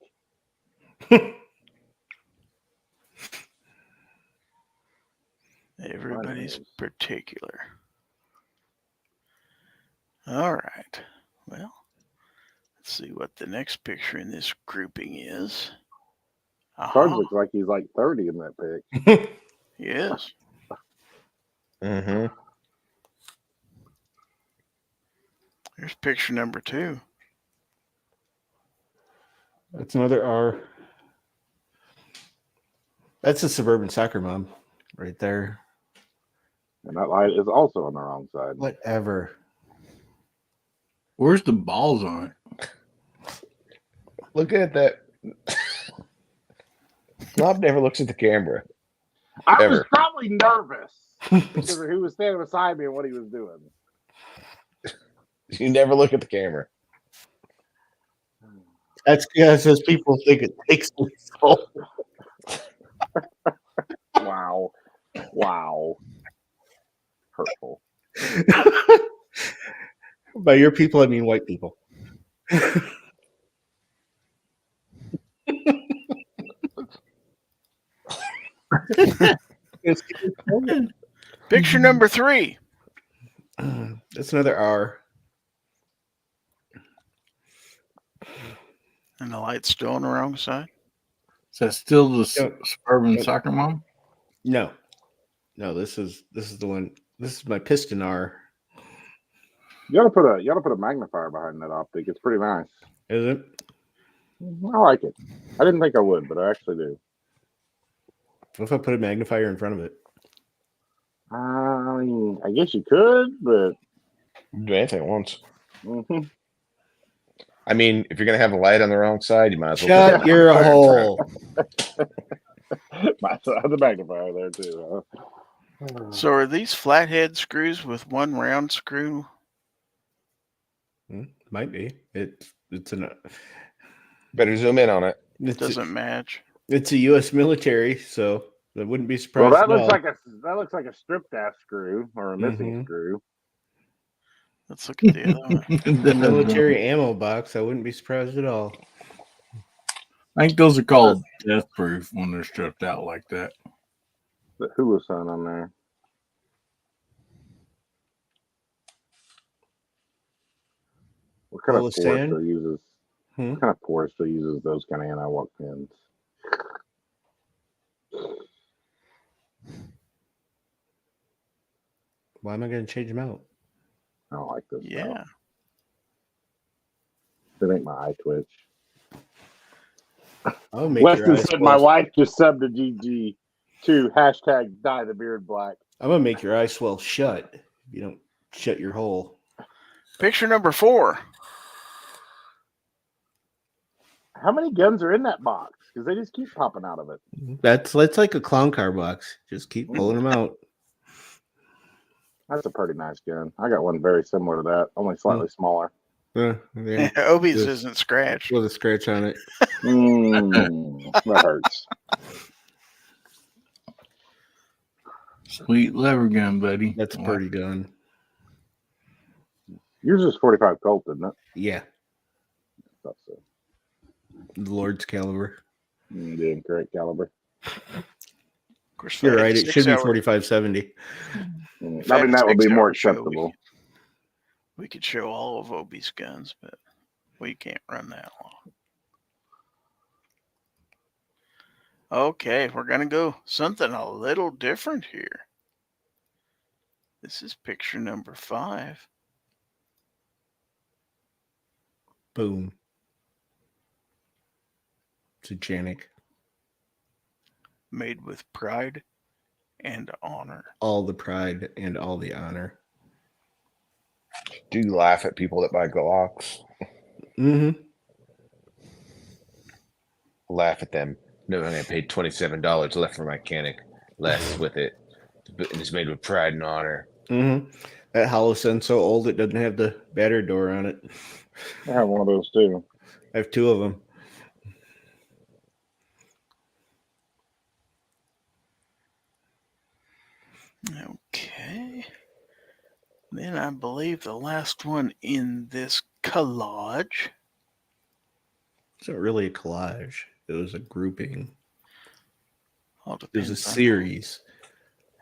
Everybody's particular. All right. Well, let's see what the next picture in this grouping is. Sarge looks like he's like 30 in that pic. He is. Mm-hmm. Here's picture number 2. That's another R. That's a suburban soccer mom right there. And that light is also on the wrong side. Whatever. Where's the balls on it? Look at that. Rob never looks at the camera. I was Ever. probably nervous. Who was standing beside me and what he was doing. You never look at the camera. That's because people think it takes me so. Wow. Wow. Hurtful. By your people, I mean white people. Picture number 3. That's another R. And the light's still on the wrong side. Is that still the Yep. suburban Yep. soccer mom? No, this is the one. This is my piston R. You ought to put a magnifier behind that optic. It's pretty nice. Is it? I like it. I didn't think I would, but I actually do. What if I put a magnifier in front of it? I mean, I guess you could, but Do anything at once. mhm. I mean, if you're gonna have a light on the wrong side, you might as well. Shut your hole. Might as well have the magnifier there too. Huh? So are these flathead screws with one round screw? Might be. It's an. Better zoom in on it. It It's a, doesn't match. it's a U.S. military, so I wouldn't be Well, surprised. that at looks all. like a stripped ass screw or a missing Mhm. screw. Let's look at the other one. The military ammo box. I wouldn't be surprised at all. I think those are called death proof when they're stripped out like that. The hula sun on there. What kind Hula of stand? forester uses? Hmm? What kind of forester uses those kind of anti-walk pins? Why am I going to change them out? I don't like this. Yeah. It ain't my eye twitch. I'll make your Weston eyes said my swell. wife just subbed to GG to hashtag dye the beard black. I'm gonna make your eyes swell shut if you don't shut your hole. Picture number 4. How many guns are in that box? Because they just keep popping out of it. That's like a clown car box. Just keep pulling them out. That's a pretty nice gun. I got one very similar to that, only slightly smaller. Yeah, Obi's Just- isn't scratched. with a scratch on it. That hurts. Sweet lever gun, buddy. That's a pretty gun. Yours is 45 Colt, isn't it? Yeah, Thought so. the Lord's caliber. The incorrect caliber. Of course, You're that right. It should be 6 hour 4570. I mean, that would be more acceptable. We could show all of Obi's guns, but we can't run that long. Okay, we're going to go something a little different here. This is picture number 5. Boom. Satanic. Made with pride and honor. All the pride and all the honor. Do you laugh at people that buy Glocks? Mm-hmm. Laugh at them. No, I paid $27 left for my mechanic. Less with it. It's made with pride and honor. Mm-hmm. That Holosun's so old it doesn't have the battery door on it. I have one of those too. I have 2 of them. Okay. Then I believe the last one in this collage. It's not really a collage. It was a grouping. All It was a depends on series.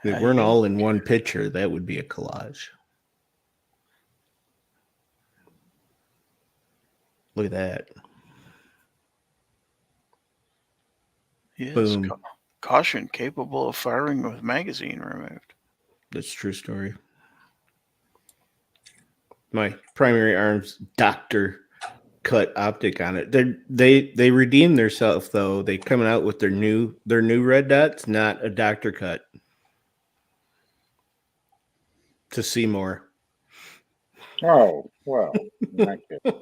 If how they weren't you- all in one picture, that would be a collage. Look at that. Yes, Boom. caution capable of firing with magazine removed. That's a true story. My primary arms doctor cut optic on it. They redeemed themselves though. They coming out with their new red dots, not a doctor cut. To see more. Oh, well. in that case.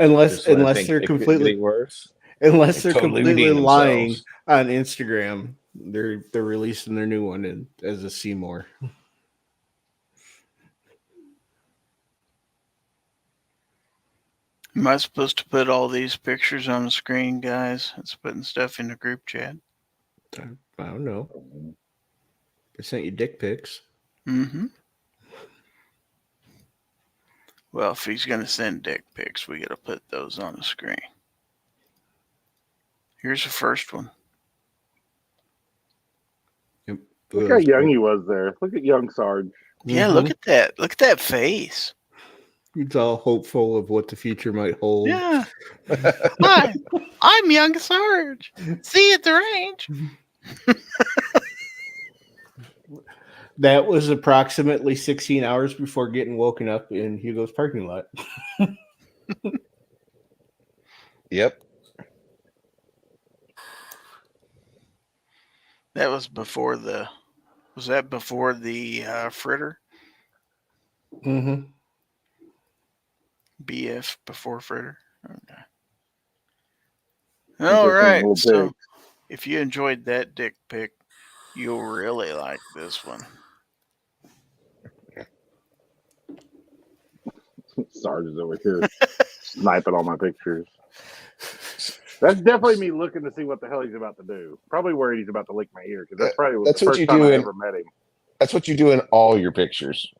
Unless Just when I unless think they're it could completely be worse. Unless They're they're totally completely redeemed lying themselves. on Instagram, they're releasing their new one as a Seymour. Am I supposed to put all these pictures on the screen, guys? It's putting stuff in the group chat. I don't know. I sent you dick pics. Mm-hmm. Well, if he's going to send dick pics, we got to put those on the screen. Here's the first one. Yep. Look how young he was there. Look at young Sarge. Yeah, look at that. Look at that face. He's all hopeful of what the future might hold. Yeah. Hi, I'm young Sarge. See you at the range. That was approximately 16 hours before getting woken up in Hugo's parking lot. Yep. That was before the. Was that before the fritter? Mm-hmm. BF before fritter. Okay. Interesting All right. little So, pic. if you enjoyed that dick pic, you'll really like this one. Sarge is over here sniping all my pictures. That's definitely me looking to see what the hell he's about to do. Probably worried he's about to lick my ear because that's probably That's the what first you time do I in- ever met him. That's what you do in all your pictures.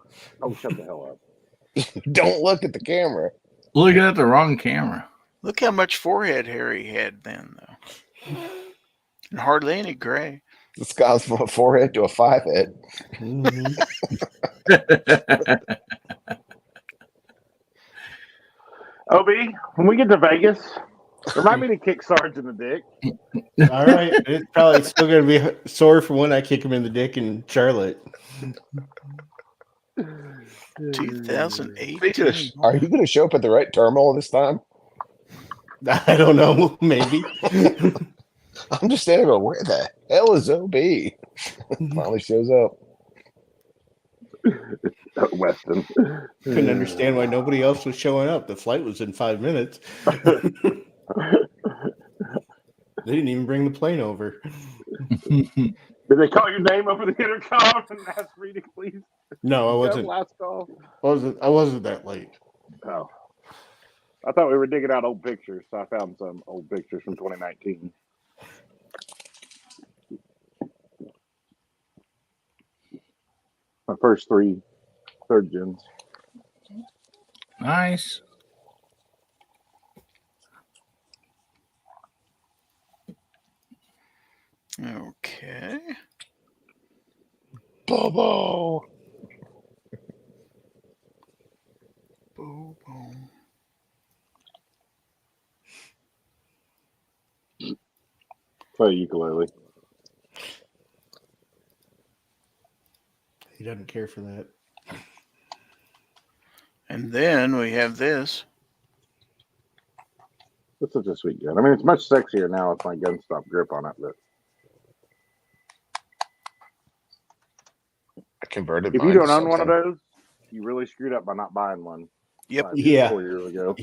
Oh, shut the hell up. Don't look at the camera. Looking at the wrong camera. Look how much forehead hair he had then, though. And hardly any gray. This guy's from a 4-head to a 5-head. Mm-hmm. Obi, when we get to Vegas, remind me to kick Sarge in the dick. All right. It's probably still going to be sore from when I kick him in the dick in Charlotte. 2018. Are you going to show up at the right terminal this time? I don't know. Maybe. I'm just standing there going, where the hell is OB? Finally shows up. Weston. Couldn't understand why nobody else was showing up. The flight was in 5 minutes. They didn't even bring the plane over. Did they call your name over the intercom and ask reading, please? No, I wasn't. Last call. I wasn't that late. Oh. I thought we were digging out old pictures, so I found some old pictures from 2019. My first 3 third gens. Nice. Okay. Bobo. Boom, boom. Play ukulele. He doesn't care for that. And then we have this. It's such a sweet gun. I mean, it's much sexier now with my gun stop grip on it, but I converted if mine you to don't own one of something. those, you really screwed up by not buying one. Yep. 5 years, Yeah. 4 years ago.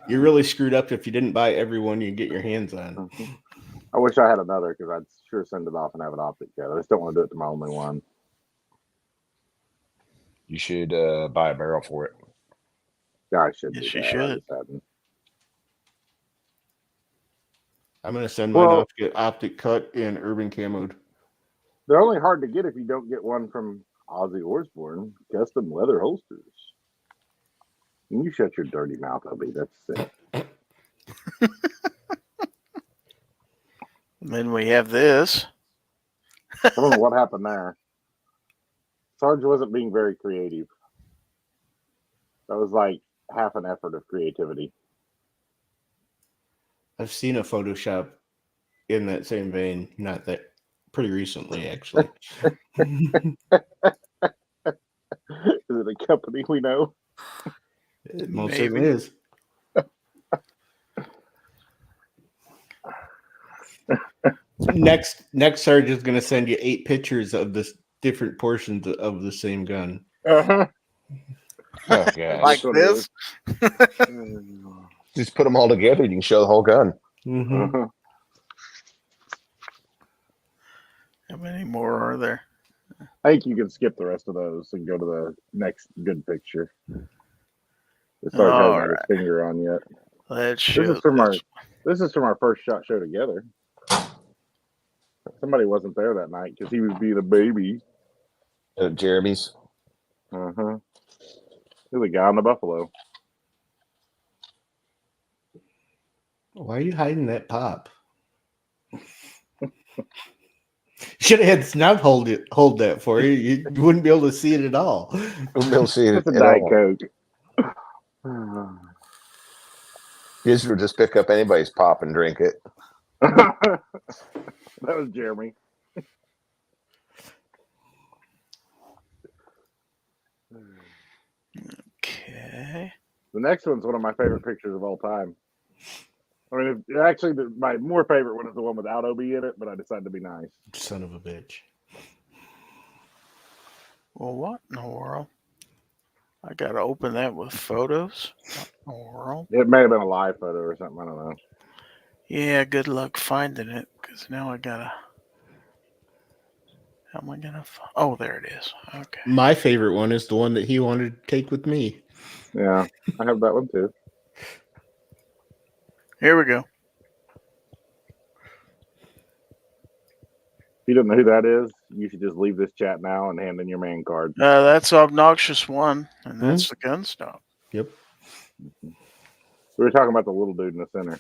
You really screwed up if you didn't buy every one you get your hands on. Mhm. I wish I had another because I'd sure send it off and have an optic gun. I just don't want to do it to my only one. You should buy a barrel for it. Yeah, I should. Yes, do you that. I should. just hadn't. I'm going to send mine Well- off to get optic cut and urban camoed. They're only hard to get if you don't get one from Ozzy Osbourne custom leather holsters. Can you shut your dirty mouth, Obi? That's sick. Then we have this. I don't know what happened there. Sarge wasn't being very creative. That was like half an effort of creativity. I've seen a Photoshop in that same vein, not that pretty recently, actually. Is it a company we know? It most Maybe. certainly is. Next, Sarge is going to send you 8 pictures of the different portions of the same gun. Uh-huh. Oh, gosh. Like this. Just put them all together. You can show the whole gun. Mm-hmm. Uh-huh. How many more are there? I think you can skip the rest of those and go to the next good picture. It's hard All hasn't had his right. finger on yet. Let's This show is from this. this is from our first shot show together. Somebody wasn't there that night because he was being a baby. Jeremy's. Uh-huh. There's a guy on the buffalo. Why are you hiding that pop? Should have had Snub hold that for you. You wouldn't be able to see it at all. We'll see it It's a at Diet all. Coke. Israel just pick up anybody's pop and drink it. That was Jeremy. Okay. The next one's one of my favorite pictures of all time. I mean, actually, my more favorite one is the one without OB in it, but I decided to be nice. Son of a bitch. Well, what in the world? I got to open that with photos. What in the world? It may have been a live photo or something. I don't know. Yeah, good luck finding it, because now I got to... How am I going to... Oh, there it is. Okay. My favorite one is the one that he wanted to take with me. Yeah, I have that one too. Here we go. If you don't know who that is, you should just leave this chat now and hand in your man card. That's Obnoxious One, and that's the gun stop. Yep. We were talking about the little dude in the center.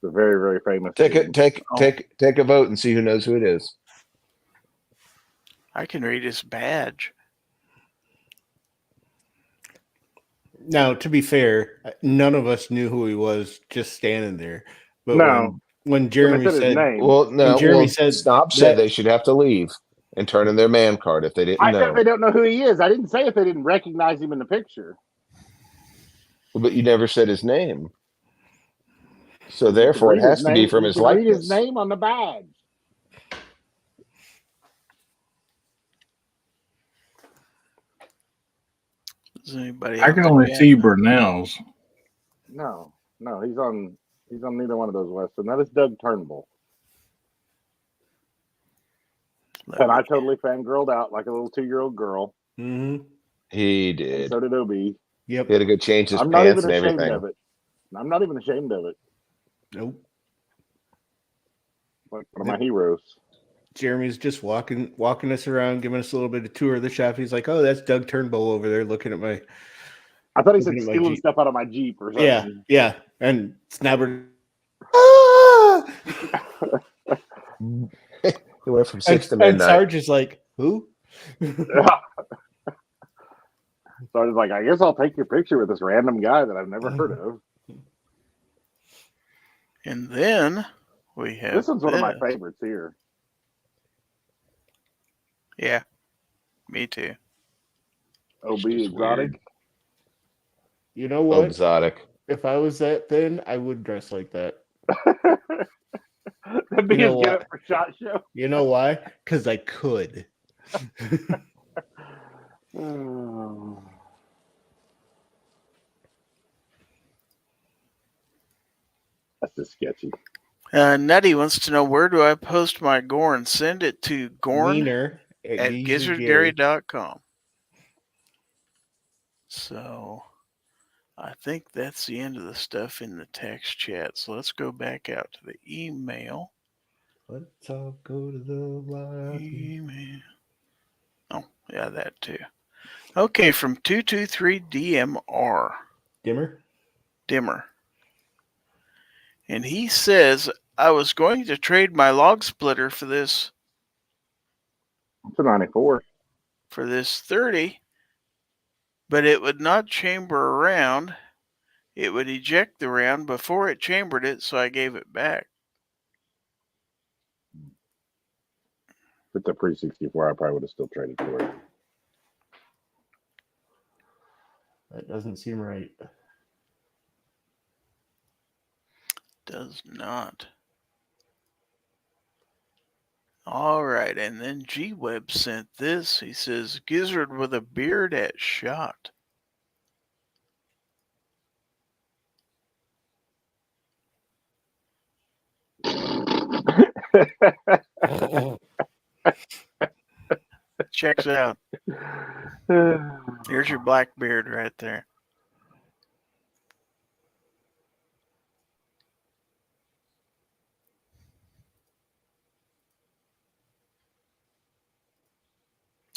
The very, very famous. Take dude. a vote and see who knows who it is. I can read his badge. Now, to be fair, none of us knew who he was just standing there. But No. when Jeremy When I said his said, name, Well, no. And Jeremy Well, said Snob said that- they should have to leave and turn in their man card if they didn't I know. said they don't know who he is. I didn't say if they didn't recognize him in the picture. But you never said his name. So therefore, it Read has to be name- from you his can read his likeness. name on the badge. Does anybody I have can the only badge? see Burnell's. No, he's on neither one of those Western. That is Doug Turnbull. And I totally fangirled out like a little 2-year-old girl. mm-hmm. He And did. so did OB. Yep. He had to go change his I'm not pants even and ashamed everything. of it. I'm not even ashamed of it. Nope. Like one of my heroes. Jeremy's just walking us around, giving us a little bit of tour of the shop. He's like, "Oh, that's Doug Turnbull over there, looking at my." I thought he said Looking at my stealing Jeep. stuff out of my Jeep or something. Yeah, and Snabber. Ah! He went from 6 to And midnight. Sarge is like, "Who?" So I was like, I guess I'll take your picture with this random guy that I've never heard of. And then we have This one's one of my this. favorites here. Yeah, me too. OB Which is Exotic. weird. You know what? Exotic. If I was that thin, I would dress like that. That'd be You his know get what? up for SHOT Show. You know why? Because I could. Oh. That's just sketchy. Nutty wants to know, where do I post my Gorn? Send it to Gorn Wiener at GizzardGary. gizzardgary.com. So I think that's the end of the stuff in the text chat. So let's go back out to the email. Let's all go to the lobby. Email. Oh, yeah, that too. Okay, from 223DMR. Dimmer. And he says, I was going to trade my log splitter for this It's a 94. 30, but it would not chamber around. It would eject the round before it chambered it, so I gave it back. If it's a pre 64, I probably would have still traded for it. That doesn't seem right. Does not. All right, and then G-Web sent this. He says, Gizzard with a beard at shot. Checks out. Here's your black beard right there.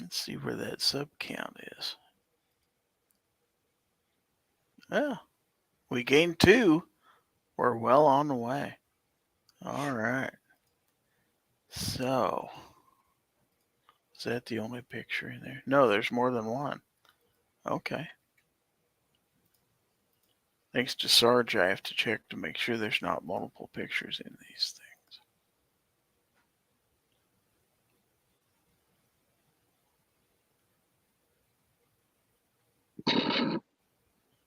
Let's see where that sub count is. Oh, we gained 2. We're well on the way. All right. So, is that the only picture in there? No, there's more than one. Okay. Thanks to Sarge, I have to check to make sure there's not multiple pictures in these things.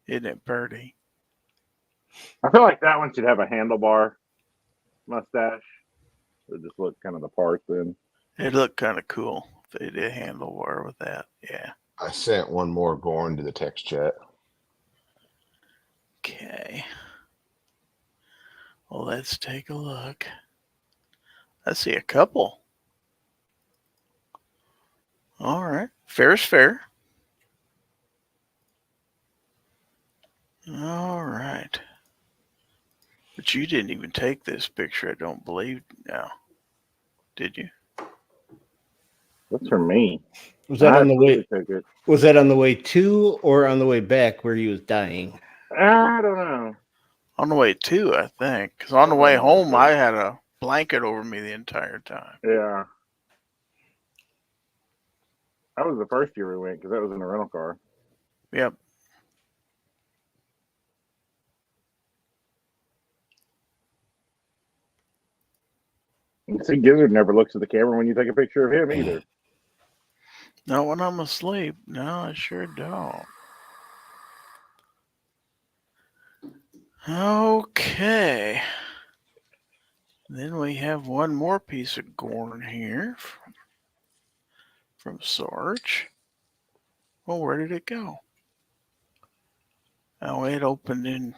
Isn't it pretty? I feel like that one should have a handlebar mustache. It just look kind of the part then. It looked kind of cool if they did handlebar with that. Yeah. I sent one more Gorn to the text chat. Okay. Well, let's take a look. I see a couple. All right. Fair's fair. All right. But you didn't even take this picture, I don't believe. No. Did you? That's for me. Was that on the way? Took it. Was that on the way to or on the way back where he was dying? I don't know. On the way to, I think. Because on the way home, I had a blanket over me the entire time. Yeah. That was the first year we went because that was in a rental car. Yep. See, Gizzard never looks at the camera when you take a picture of him either. Not when I'm asleep. No, I sure don't. Okay. Then we have one more piece of Gorn here from Sarge. Well, where did it go? Oh, it opened in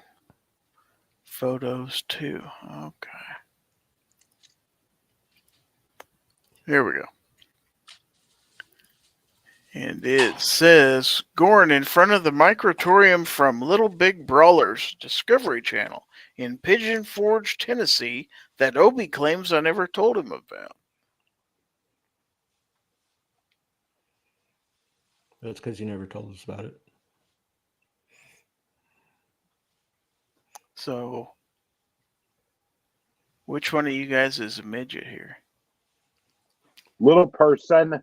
photos too. Okay. Here we go. And it says, Gorn in front of the microtorium from Little Big Brawlers Discovery Channel in Pigeon Forge, Tennessee, that Obi claims I never told him about. That's because you never told us about it. So, which one of you guys is a midget here? Little person.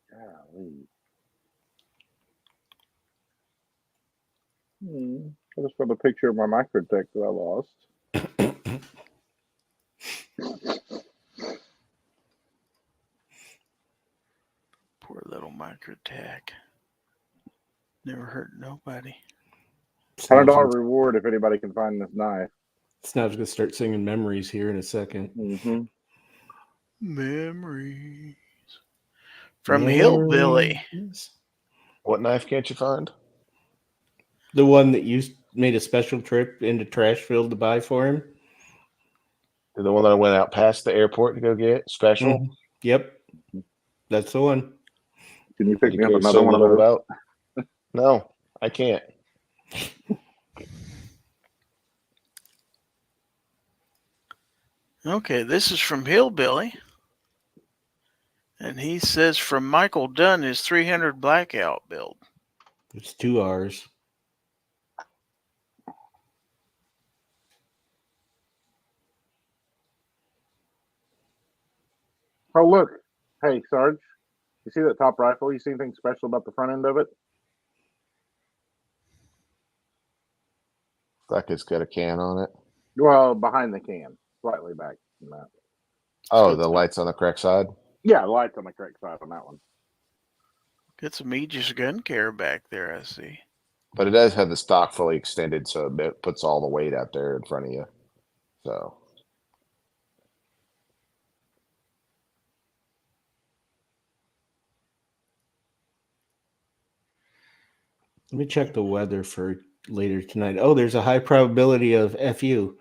Golly. I just found a picture of my microtech that I lost. Poor little microtech. Never hurt nobody. $100 reward if anybody can find this knife. Snow's gonna start singing memories here in a second. Mm-hmm. Memories. From Hillbilly. What knife can't you find? The one that you made a special trip into Trashville to buy for him. The one that I went out past the airport to go get special. Mm-hmm. Yep, that's the one. Can you pick me up care another so one of little those? about? No, I can't. Okay, this is from Hillbilly. And he says from Michael Dunn, his 300 blackout build. It's 2 hours. Oh, look. Hey, Sarge. You see that top rifle? You see anything special about the front end of it? Like it's got a can on it. Well, behind the can. Slightly back from that. Oh, the lights on the correct side? Yeah, the light's on the correct side on that one. Got some Aegis gun care back there, I see. But it does have the stock fully extended, so it puts all the weight out there in front of you. So Let me check the weather for later tonight. Oh, there's a high probability of FU.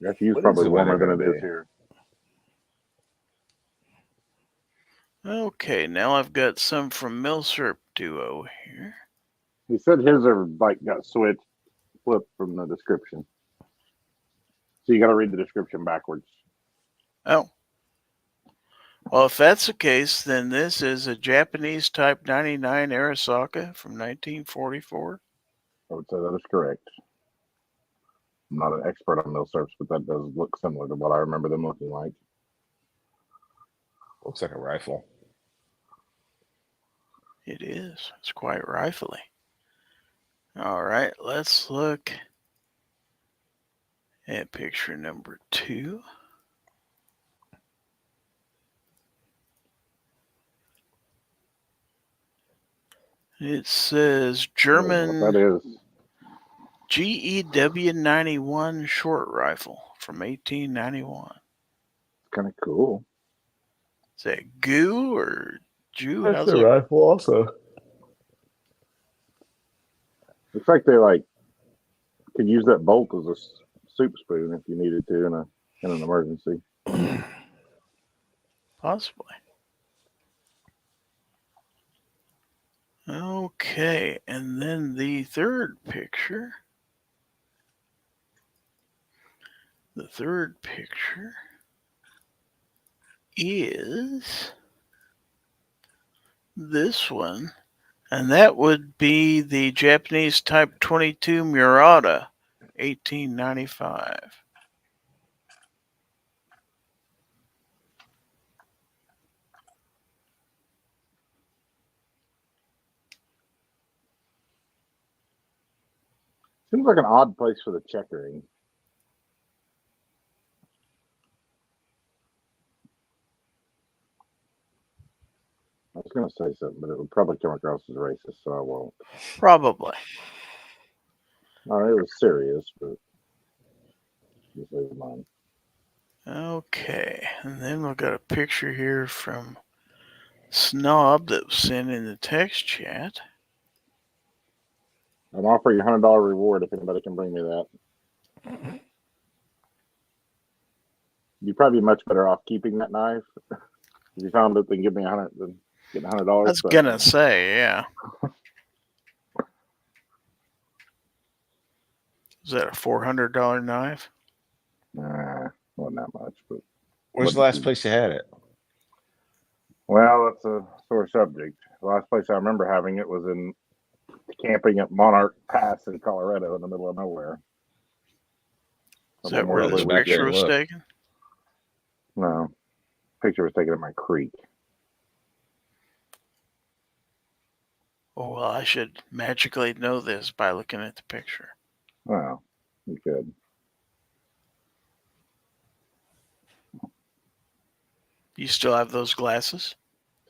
Refuge What probably is the weather warmer than gonna it is be? here. Okay, now I've got some from Milsurp Duo here. He said his are like got flipped from the description. So you got to read the description backwards. Oh. Well, if that's the case, then this is a Japanese Type 99 Arasaka from 1944. I would say that is correct. I'm not an expert on mill surfs, but that does look similar to what I remember them looking like. Looks like a rifle. It is. It's quite rifly. All right, let's look at picture number 2. It says German That is. GEW 91 short rifle from 1891. Kind of cool. Is that goo or Jew? That's How's a it? rifle also. Looks like they could use that bolt as a soup spoon if you needed to in an emergency. Possibly. Okay, and then the third picture. The third picture is this one, and that would be the Japanese Type 22 Murata, 1895. Seems like an odd place for the checkering. I was going to say something, but it would probably come across as racist, so I won't. Probably. No, it was serious, but just leave it alone. Okay, and then we've got a picture here from Snob that was sent in the text chat. I'm offering a $100 reward if anybody can bring me that. You'd probably be much better off keeping that knife if you found it than getting $100. I was gonna say, yeah. Is that a $400 knife? Nah, wasn't that much. But Where's the last place you had it? well, that's a sore subject. The last place I remember having it was in camping at Monarch Pass in Colorado in the middle of nowhere. Is that where this back there picture and was look. taken? No, picture was taken at my creek. Oh, well, I should magically know this by looking at the picture. Well, you could. You still have those glasses?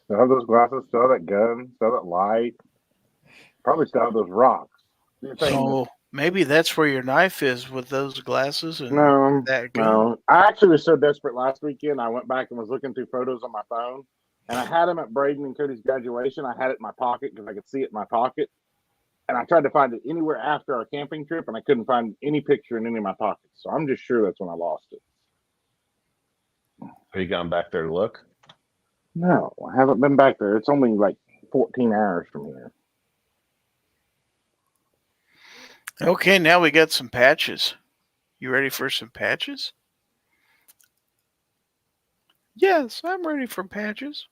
Still have those glasses, still have that gun, still have that light. Probably still have those rocks. So maybe that's where your knife is, with those glasses and No, that gun. no. I actually was so desperate last weekend. I went back and was looking through photos on my phone, and I had them at Braden and Cody's graduation. I had it in my pocket because I could see it in my pocket, and I tried to find it anywhere after our camping trip, and I couldn't find any picture in any of my pockets. So I'm just sure that's when I lost it. Have you gone back there to look? No, I haven't been back there. It's only like 14 hours from here. Okay, now we got some patches. You ready for some patches? Yes, I'm ready for patches.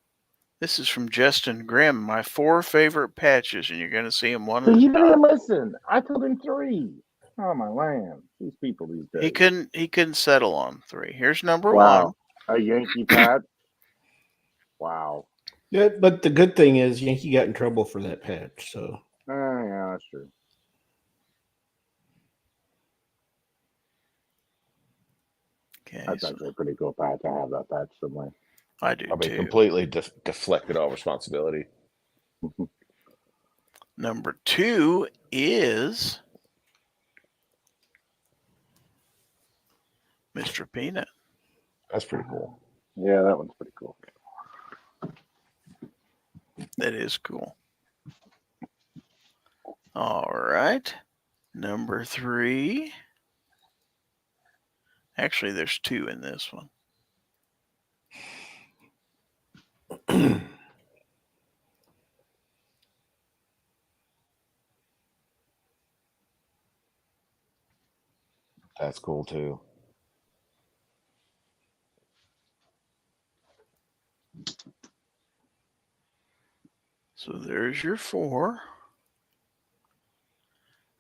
This is from Justin Grimm, my 4 favorite patches, and you're going to see them one So at a you didn't time. even listen. I told him 3. Oh my land! These people these days. He couldn't settle on 3. Here's number Wow, 1. a Yankee patch. Wow. Yeah, but the good thing is Yankee got in trouble for that patch. So Yeah, that's true. Okay, That's so actually a pretty cool patch. I have that patch somewhere. I do I'll be too. completely deflected all responsibility. Number 2 is Mr. Peanut. That's pretty cool. Yeah, that one's pretty cool. That is cool. All right. Number 3. Actually, there's 2 in this one. That's cool too. So there's your 4.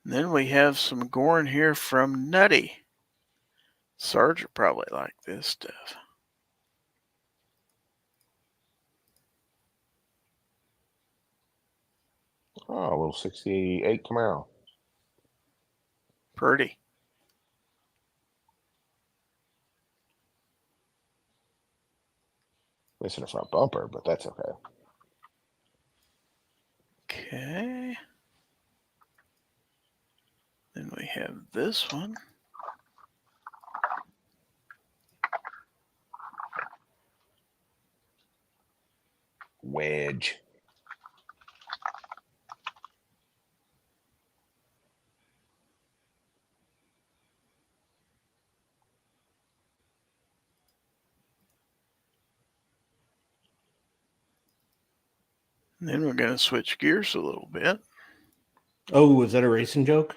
And then we have some Gorn here from Nutty. Sarge will probably like this stuff. Oh, a little 68 Camaro. Pretty. Missing a front bumper, but that's okay. Okay. Then we have this one. Wedge. And then we're going to switch gears a little bit. Oh, was that a racing joke?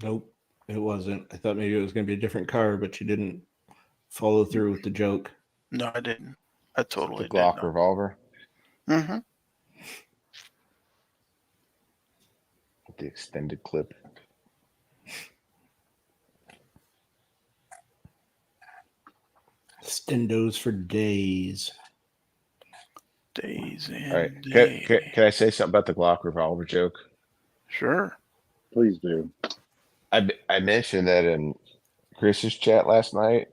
Nope, it wasn't. I thought maybe it was going to be a different car, but you didn't follow through with the joke. No, I didn't. I totally The Glock didn't. revolver. Mm-hmm. With the extended clip. Stendos for days. Days and All right. days. Can I say something about the Glock revolver joke? Sure. Please do. I mentioned that in Chris's chat last night,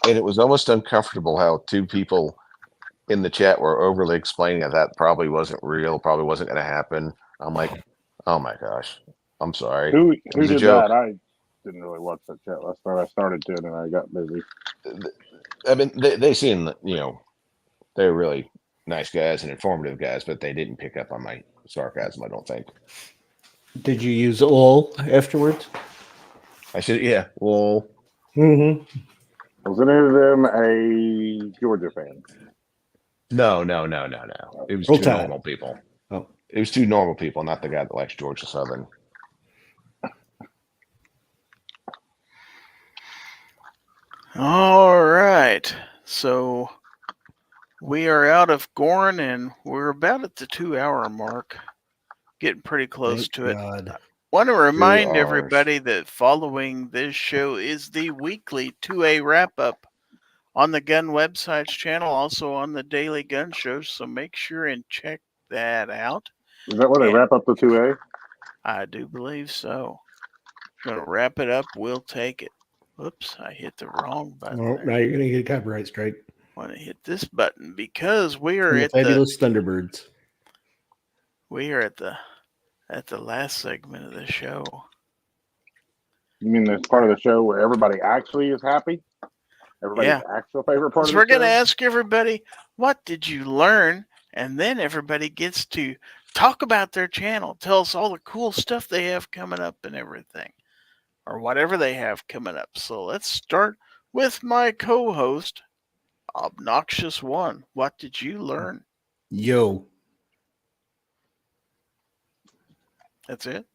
and it was almost uncomfortable how 2 people in the chat were overly explaining that probably wasn't real, probably wasn't going to happen. I'm like, oh my gosh, I'm sorry. Who was a did joke. that? I didn't really watch that chat last night. I started to, and then I got busy. I mean, they seem, they're really nice guys and informative guys, but they didn't pick up on my sarcasm, I don't think. Did you use all afterwards? I should, yeah. Well, Mm-hmm. Was any of them a Georgia fan? no. It was Roll 2 Tide. normal people. Oh. It was 2 normal people, not the guy that likes Georgia Southern. All right. So we are out of Gorn, and we're about at the 2-hour mark. Getting pretty close Thank to it. God. Want to remind 2 hours. everybody that following this show is the weekly 2A wrap-up on the Gun Websites channel, also on the Daily Gun Show, so make sure and check that out. Is that where they And wrap up the 2A? I do believe so. Going to wrap it up. We'll take it. Whoops, I hit the wrong button. Oh, there. now you're going to get a copyright strike. Want to hit this button because we are From the at the Fabulous Thunderbirds. at the last segment of the show. You mean this part of the show where everybody actually is happy? Everybody's Yeah. actual favorite part Because of we're the show? going to ask everybody, what did you learn? And then everybody gets to talk about their channel, tell us all the cool stuff they have coming up and everything, or whatever they have coming up. So let's start with my co-host, Obnoxious One. What did you learn? Yo. That's it?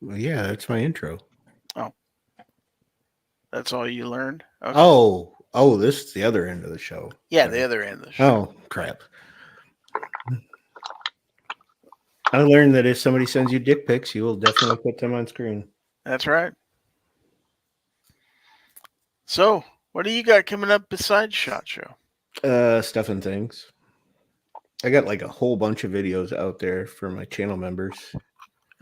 Well, yeah, that's my intro. That's all you learned? Okay. Oh, this is the other end of the show. Yeah, Sorry. the other end of the show. Oh, crap. I learned that if somebody sends you dick pics, you will definitely put them on screen. That's right. So, what do you got coming up besides SHOT Show? Stuff and things. I got like a whole bunch of videos out there for my channel members.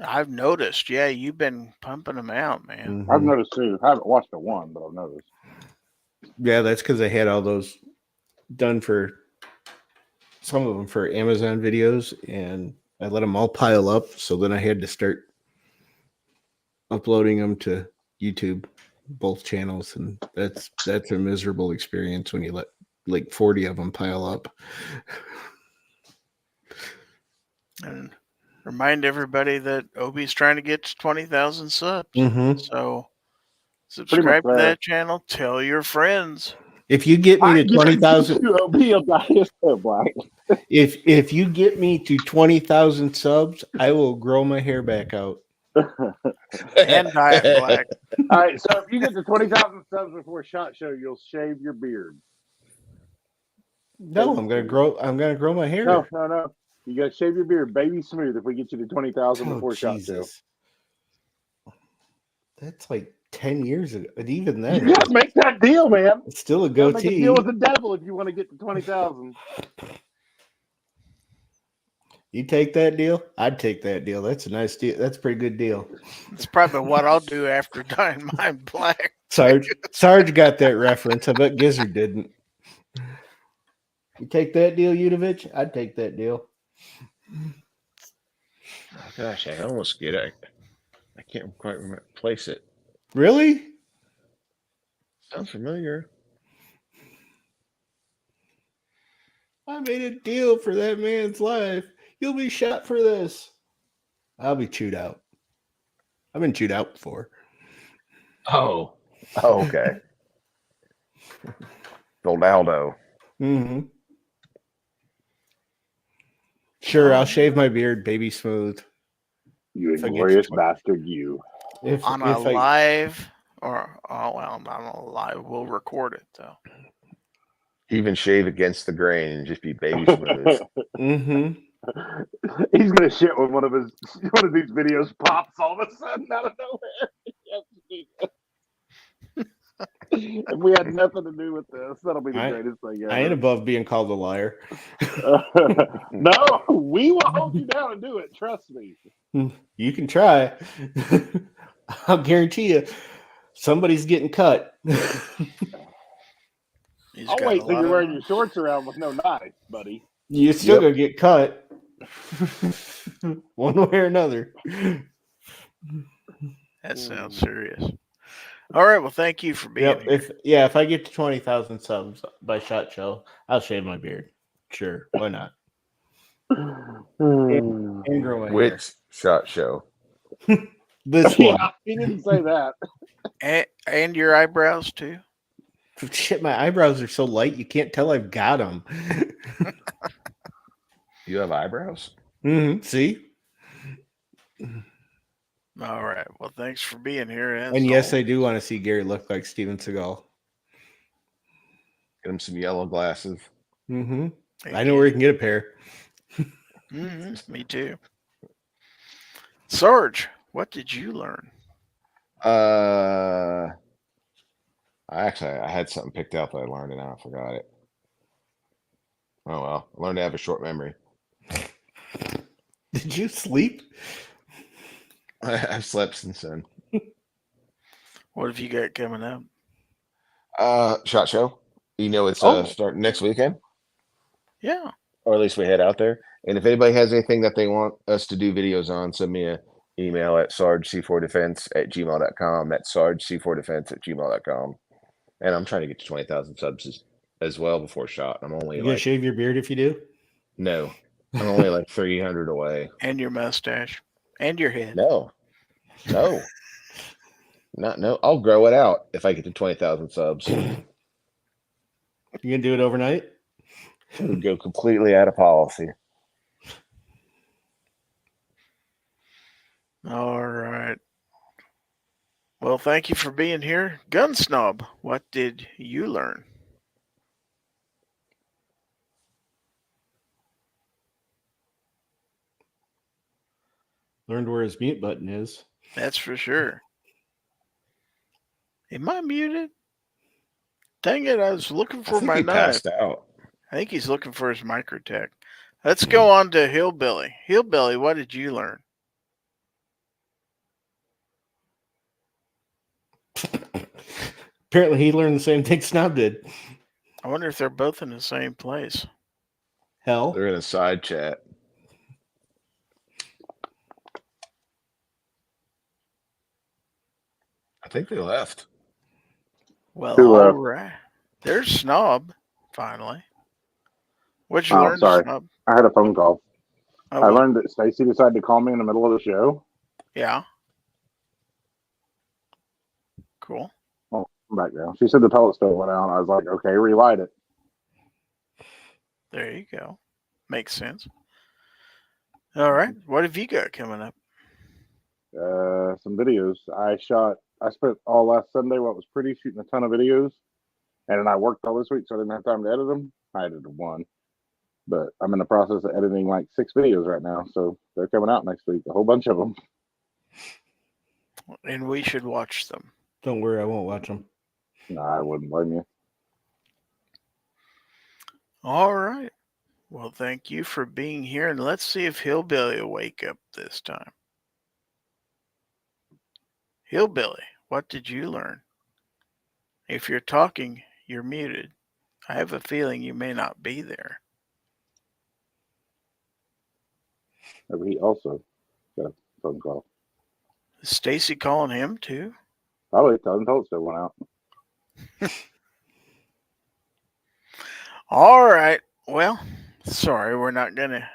I've noticed. Yeah, you've been pumping them out, man. Mhm. I've noticed too. I haven't watched the one, but I've noticed. Yeah, that's because I had all those done for some of them for Amazon videos, and I let them all pile up. So then I had to start uploading them to YouTube, both channels, and that's a miserable experience when you let like 40 of them pile up. And remind everybody that Obi's trying to get to 20,000 subs. Mhm. So subscribe to there. that channel. Tell your friends. If you get me to 20,000, He'll die so black. if you get me to 20,000 subs, I will grow my hair back out. And dye it black. All right, so if you get to 20,000 subs before SHOT Show, you'll shave your beard. No, I'm gonna grow my hair. No. You gotta shave your beard, baby smooth. If we get you to 20,000 before SHOT Show, that's like 10 years ago. And even then, you gotta make that deal, man. it's still a You gotta make a goatee. deal with the devil if you want to get to 20,000. You take that deal? I'd take that deal. That's a nice deal. That's a pretty good deal. That's probably what I'll do after dyeing mine black. Sarge got that reference. I bet Gizzard didn't. You take that deal, Udovich? I'd take that deal. Oh, gosh, I almost get it. I can't quite place it. Really? Sounds familiar. I made a deal for that man's life. You'll be shot for this. I'll be chewed out. I've been chewed out before. Oh, okay. Donaldo. Mm-hmm. Sure, I'll shave my beard, baby smooth. You If I get inglorious to bastard, you. On a live, or not on a live, we'll record it though. Even shave against the grain and just be baby smooth. Mm-hmm. He's gonna shit when one of these videos pops all of a sudden out of nowhere. And we had nothing to do with this. That'll be the greatest thing ever. I ain't above being called a liar. No, we will hold you down and do it. Trust me. You can try. I'll guarantee you, somebody's getting cut. I'll wait till you're wearing your shorts around with no knife, buddy. You're still gonna get cut, one way or another. That sounds serious. All right. Well, thank you for being here. If I get to 20,000 subs by SHOT Show, I'll shave my beard. Sure, why not? and grow my hair. Which SHOT Show? This one. Yeah, he didn't say that. And your eyebrows too. Shit, my eyebrows are so light you can't tell I've got them. You have eyebrows? Mm-hmm. See? All right. Well, thanks for being here. And yes, I do want to see Gary look like Steven Seagal. Get him some yellow glasses. Mm-hmm. I know where you can get a pair. Me too. Sarge, what did you learn? I had something picked out that I learned and I forgot it. Oh well, I learned to have a short memory. Did you sleep? I've slept since then. What have you got coming up? SHOT Show. You know it's starting next weekend. Yeah. Or at least we head out there. And if anybody has anything that they want us to do videos on, send me an email at sargec4defense@gmail.com. That's sargec4defense@gmail.com. And I'm trying to get to 20,000 subs as well before SHOT. I'm only You gonna shave your beard if you do? No. I'm only like 300 away. And your mustache. And your head. No. I'll grow it out if I get to 20,000 subs. You gonna do it overnight? Go completely out of policy. All right. Well, thank you for being here. Gun Snob, what did you learn? Learned where his mute button is. That's for sure. Am I muted? Dang it, I was looking for my he knife. passed out. I think he's looking for his microtech. Let's go on to Hillbilly. Hillbilly, what did you learn? Apparently he learned the same thing Snob did. I wonder if they're both in the same place. Hell. They're in a side chat. I think they left. Well, all right. There's Snob, finally. What'd you learn, sorry. Snob? I had a phone call. Oh, I well, learned that Stacy decided to call me in the middle of the show. yeah. Cool. Oh, I'm back now. She said the pellet stove went out. I was like, okay, relight it. There you go. Makes sense. All right. What have you got coming up? Some videos. I spent all last Sunday what was pretty shooting a ton of videos. And then I worked all this week, so I didn't have time to edit them. I edited one. But I'm in the process of editing like 6 videos right now. So they're coming out next week, a whole bunch of them. And we should watch them. Don't worry, I won't watch them. No, I wouldn't blame you. All right. Well, thank you for being here. And let's see if Hillbilly will wake up this time. Hillbilly, what did you learn? If you're talking, you're muted. I have a feeling you may not be there. He also got a phone call. Is Stacy calling him too? Probably tell him still went out. All right. Well, sorry, we're not gonna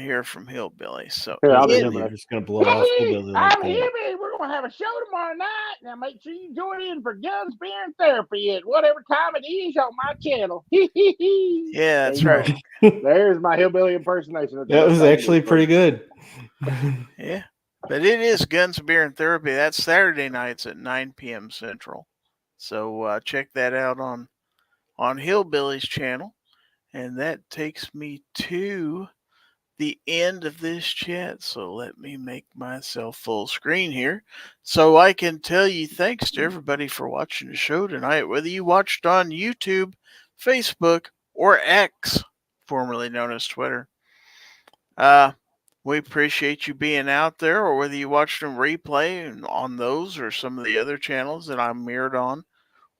hear from Hillbilly. So Here, I'll Yeah, do they're it. just gonna blow off Hillbilly like I'm that. Hibby. We're going to have a show tomorrow night. Now make sure you join in for Guns, Beer, and Therapy at whatever time it is on my channel. yeah, that's There right. you go. There's my Hillbilly impersonation. That's That the was best I can actually do for pretty you. good. Yeah. But it is Guns, Beer, and Therapy. That's Saturday nights at 9 p.m. Central. So check that out on Hillbilly's channel. And that takes me to the end of this chat. So let me make myself full screen here so I can tell you thanks to everybody for watching the show tonight, whether you watched on YouTube, Facebook, or X, formerly known as Twitter. We appreciate you being out there, or whether you watched them replay on those or some of the other channels that I'm mirrored on,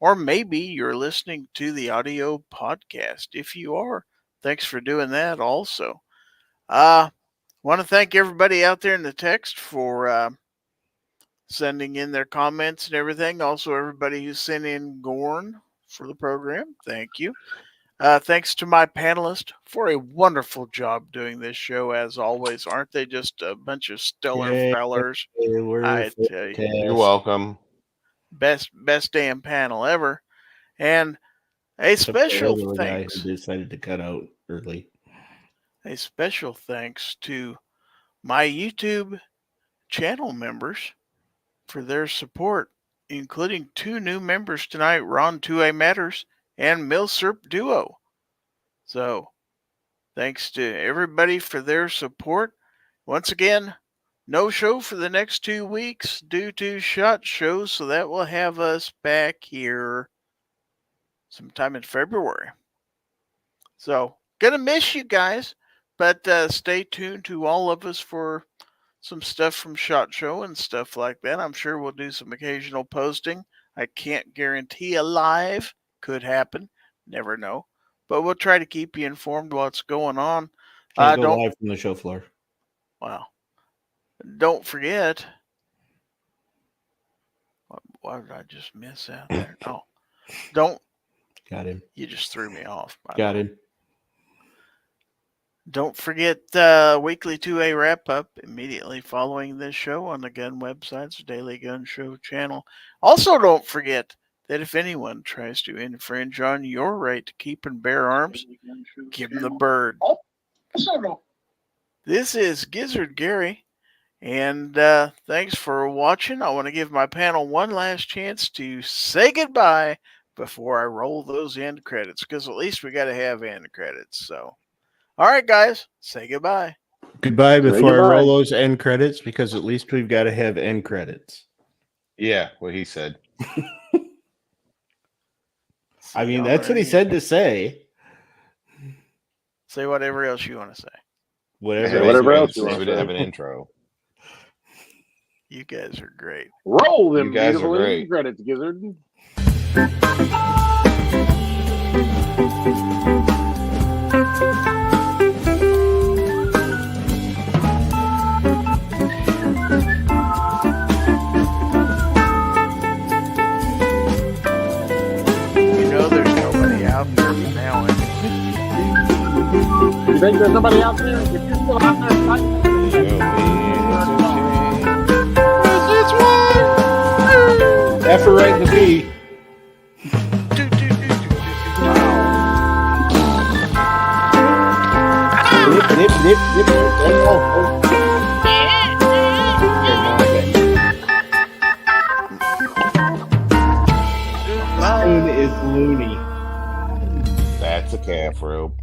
or maybe you're listening to the audio podcast. If you are, thanks for doing that also. Want to thank everybody out there in the text for sending in their comments and everything. Also, everybody who sent in Gorn for the program. Thank you. Thanks to my panelists for a wonderful job doing this show, as always. Aren't they just a bunch of stellar Yeah, fellers? We're I tell you. fantastic. You're welcome. Best damn panel ever. And a Except for the special other guy thanks. who decided to cut out early. A special thanks to my YouTube channel members for their support, including 2 new members tonight, Ron 2A Matters and Milsurp Duo. So, thanks to everybody for their support. Once again, no show for the next 2 weeks due to SHOT Shows, so that will have us back here sometime in February. So, gonna miss you guys, but stay tuned to all of us for some stuff from SHOT Show and stuff like that. I'm sure we'll do some occasional posting. I can't guarantee a live. Could happen. Never know. But we'll try to keep you informed what's going on. Can't go Don't live from the show floor. Wow. Don't forget. What did I just miss out there? Oh, don't. Got him. You just threw me off. Got him. Don't forget weekly 2A wrap-up immediately following this show on the Gun Website's Daily Gun Show channel. Also, don't forget that if anyone tries to infringe on your right to keep and bear arms, give them the bird. This is Gizzard Gary, and thanks for watching. I want to give my panel one last chance to say goodbye before I roll those end credits, because at least we got to have end credits. So, all right, guys, say goodbye. Goodbye before goodbye. I roll those end credits, because at least we've got to have end credits. Yeah, what he said. I mean, that's what he said to say. Say whatever else you want to say. Whatever. whatever we else didn't- you want we to didn't say. have an intro. You guys are great. Roll them You guys are beautiful great. credits, Gizzard. You know there's nobody out there now. He think there's somebody out there? If you're still out there, type After writing the B. Loon is loony. That's a calf rope.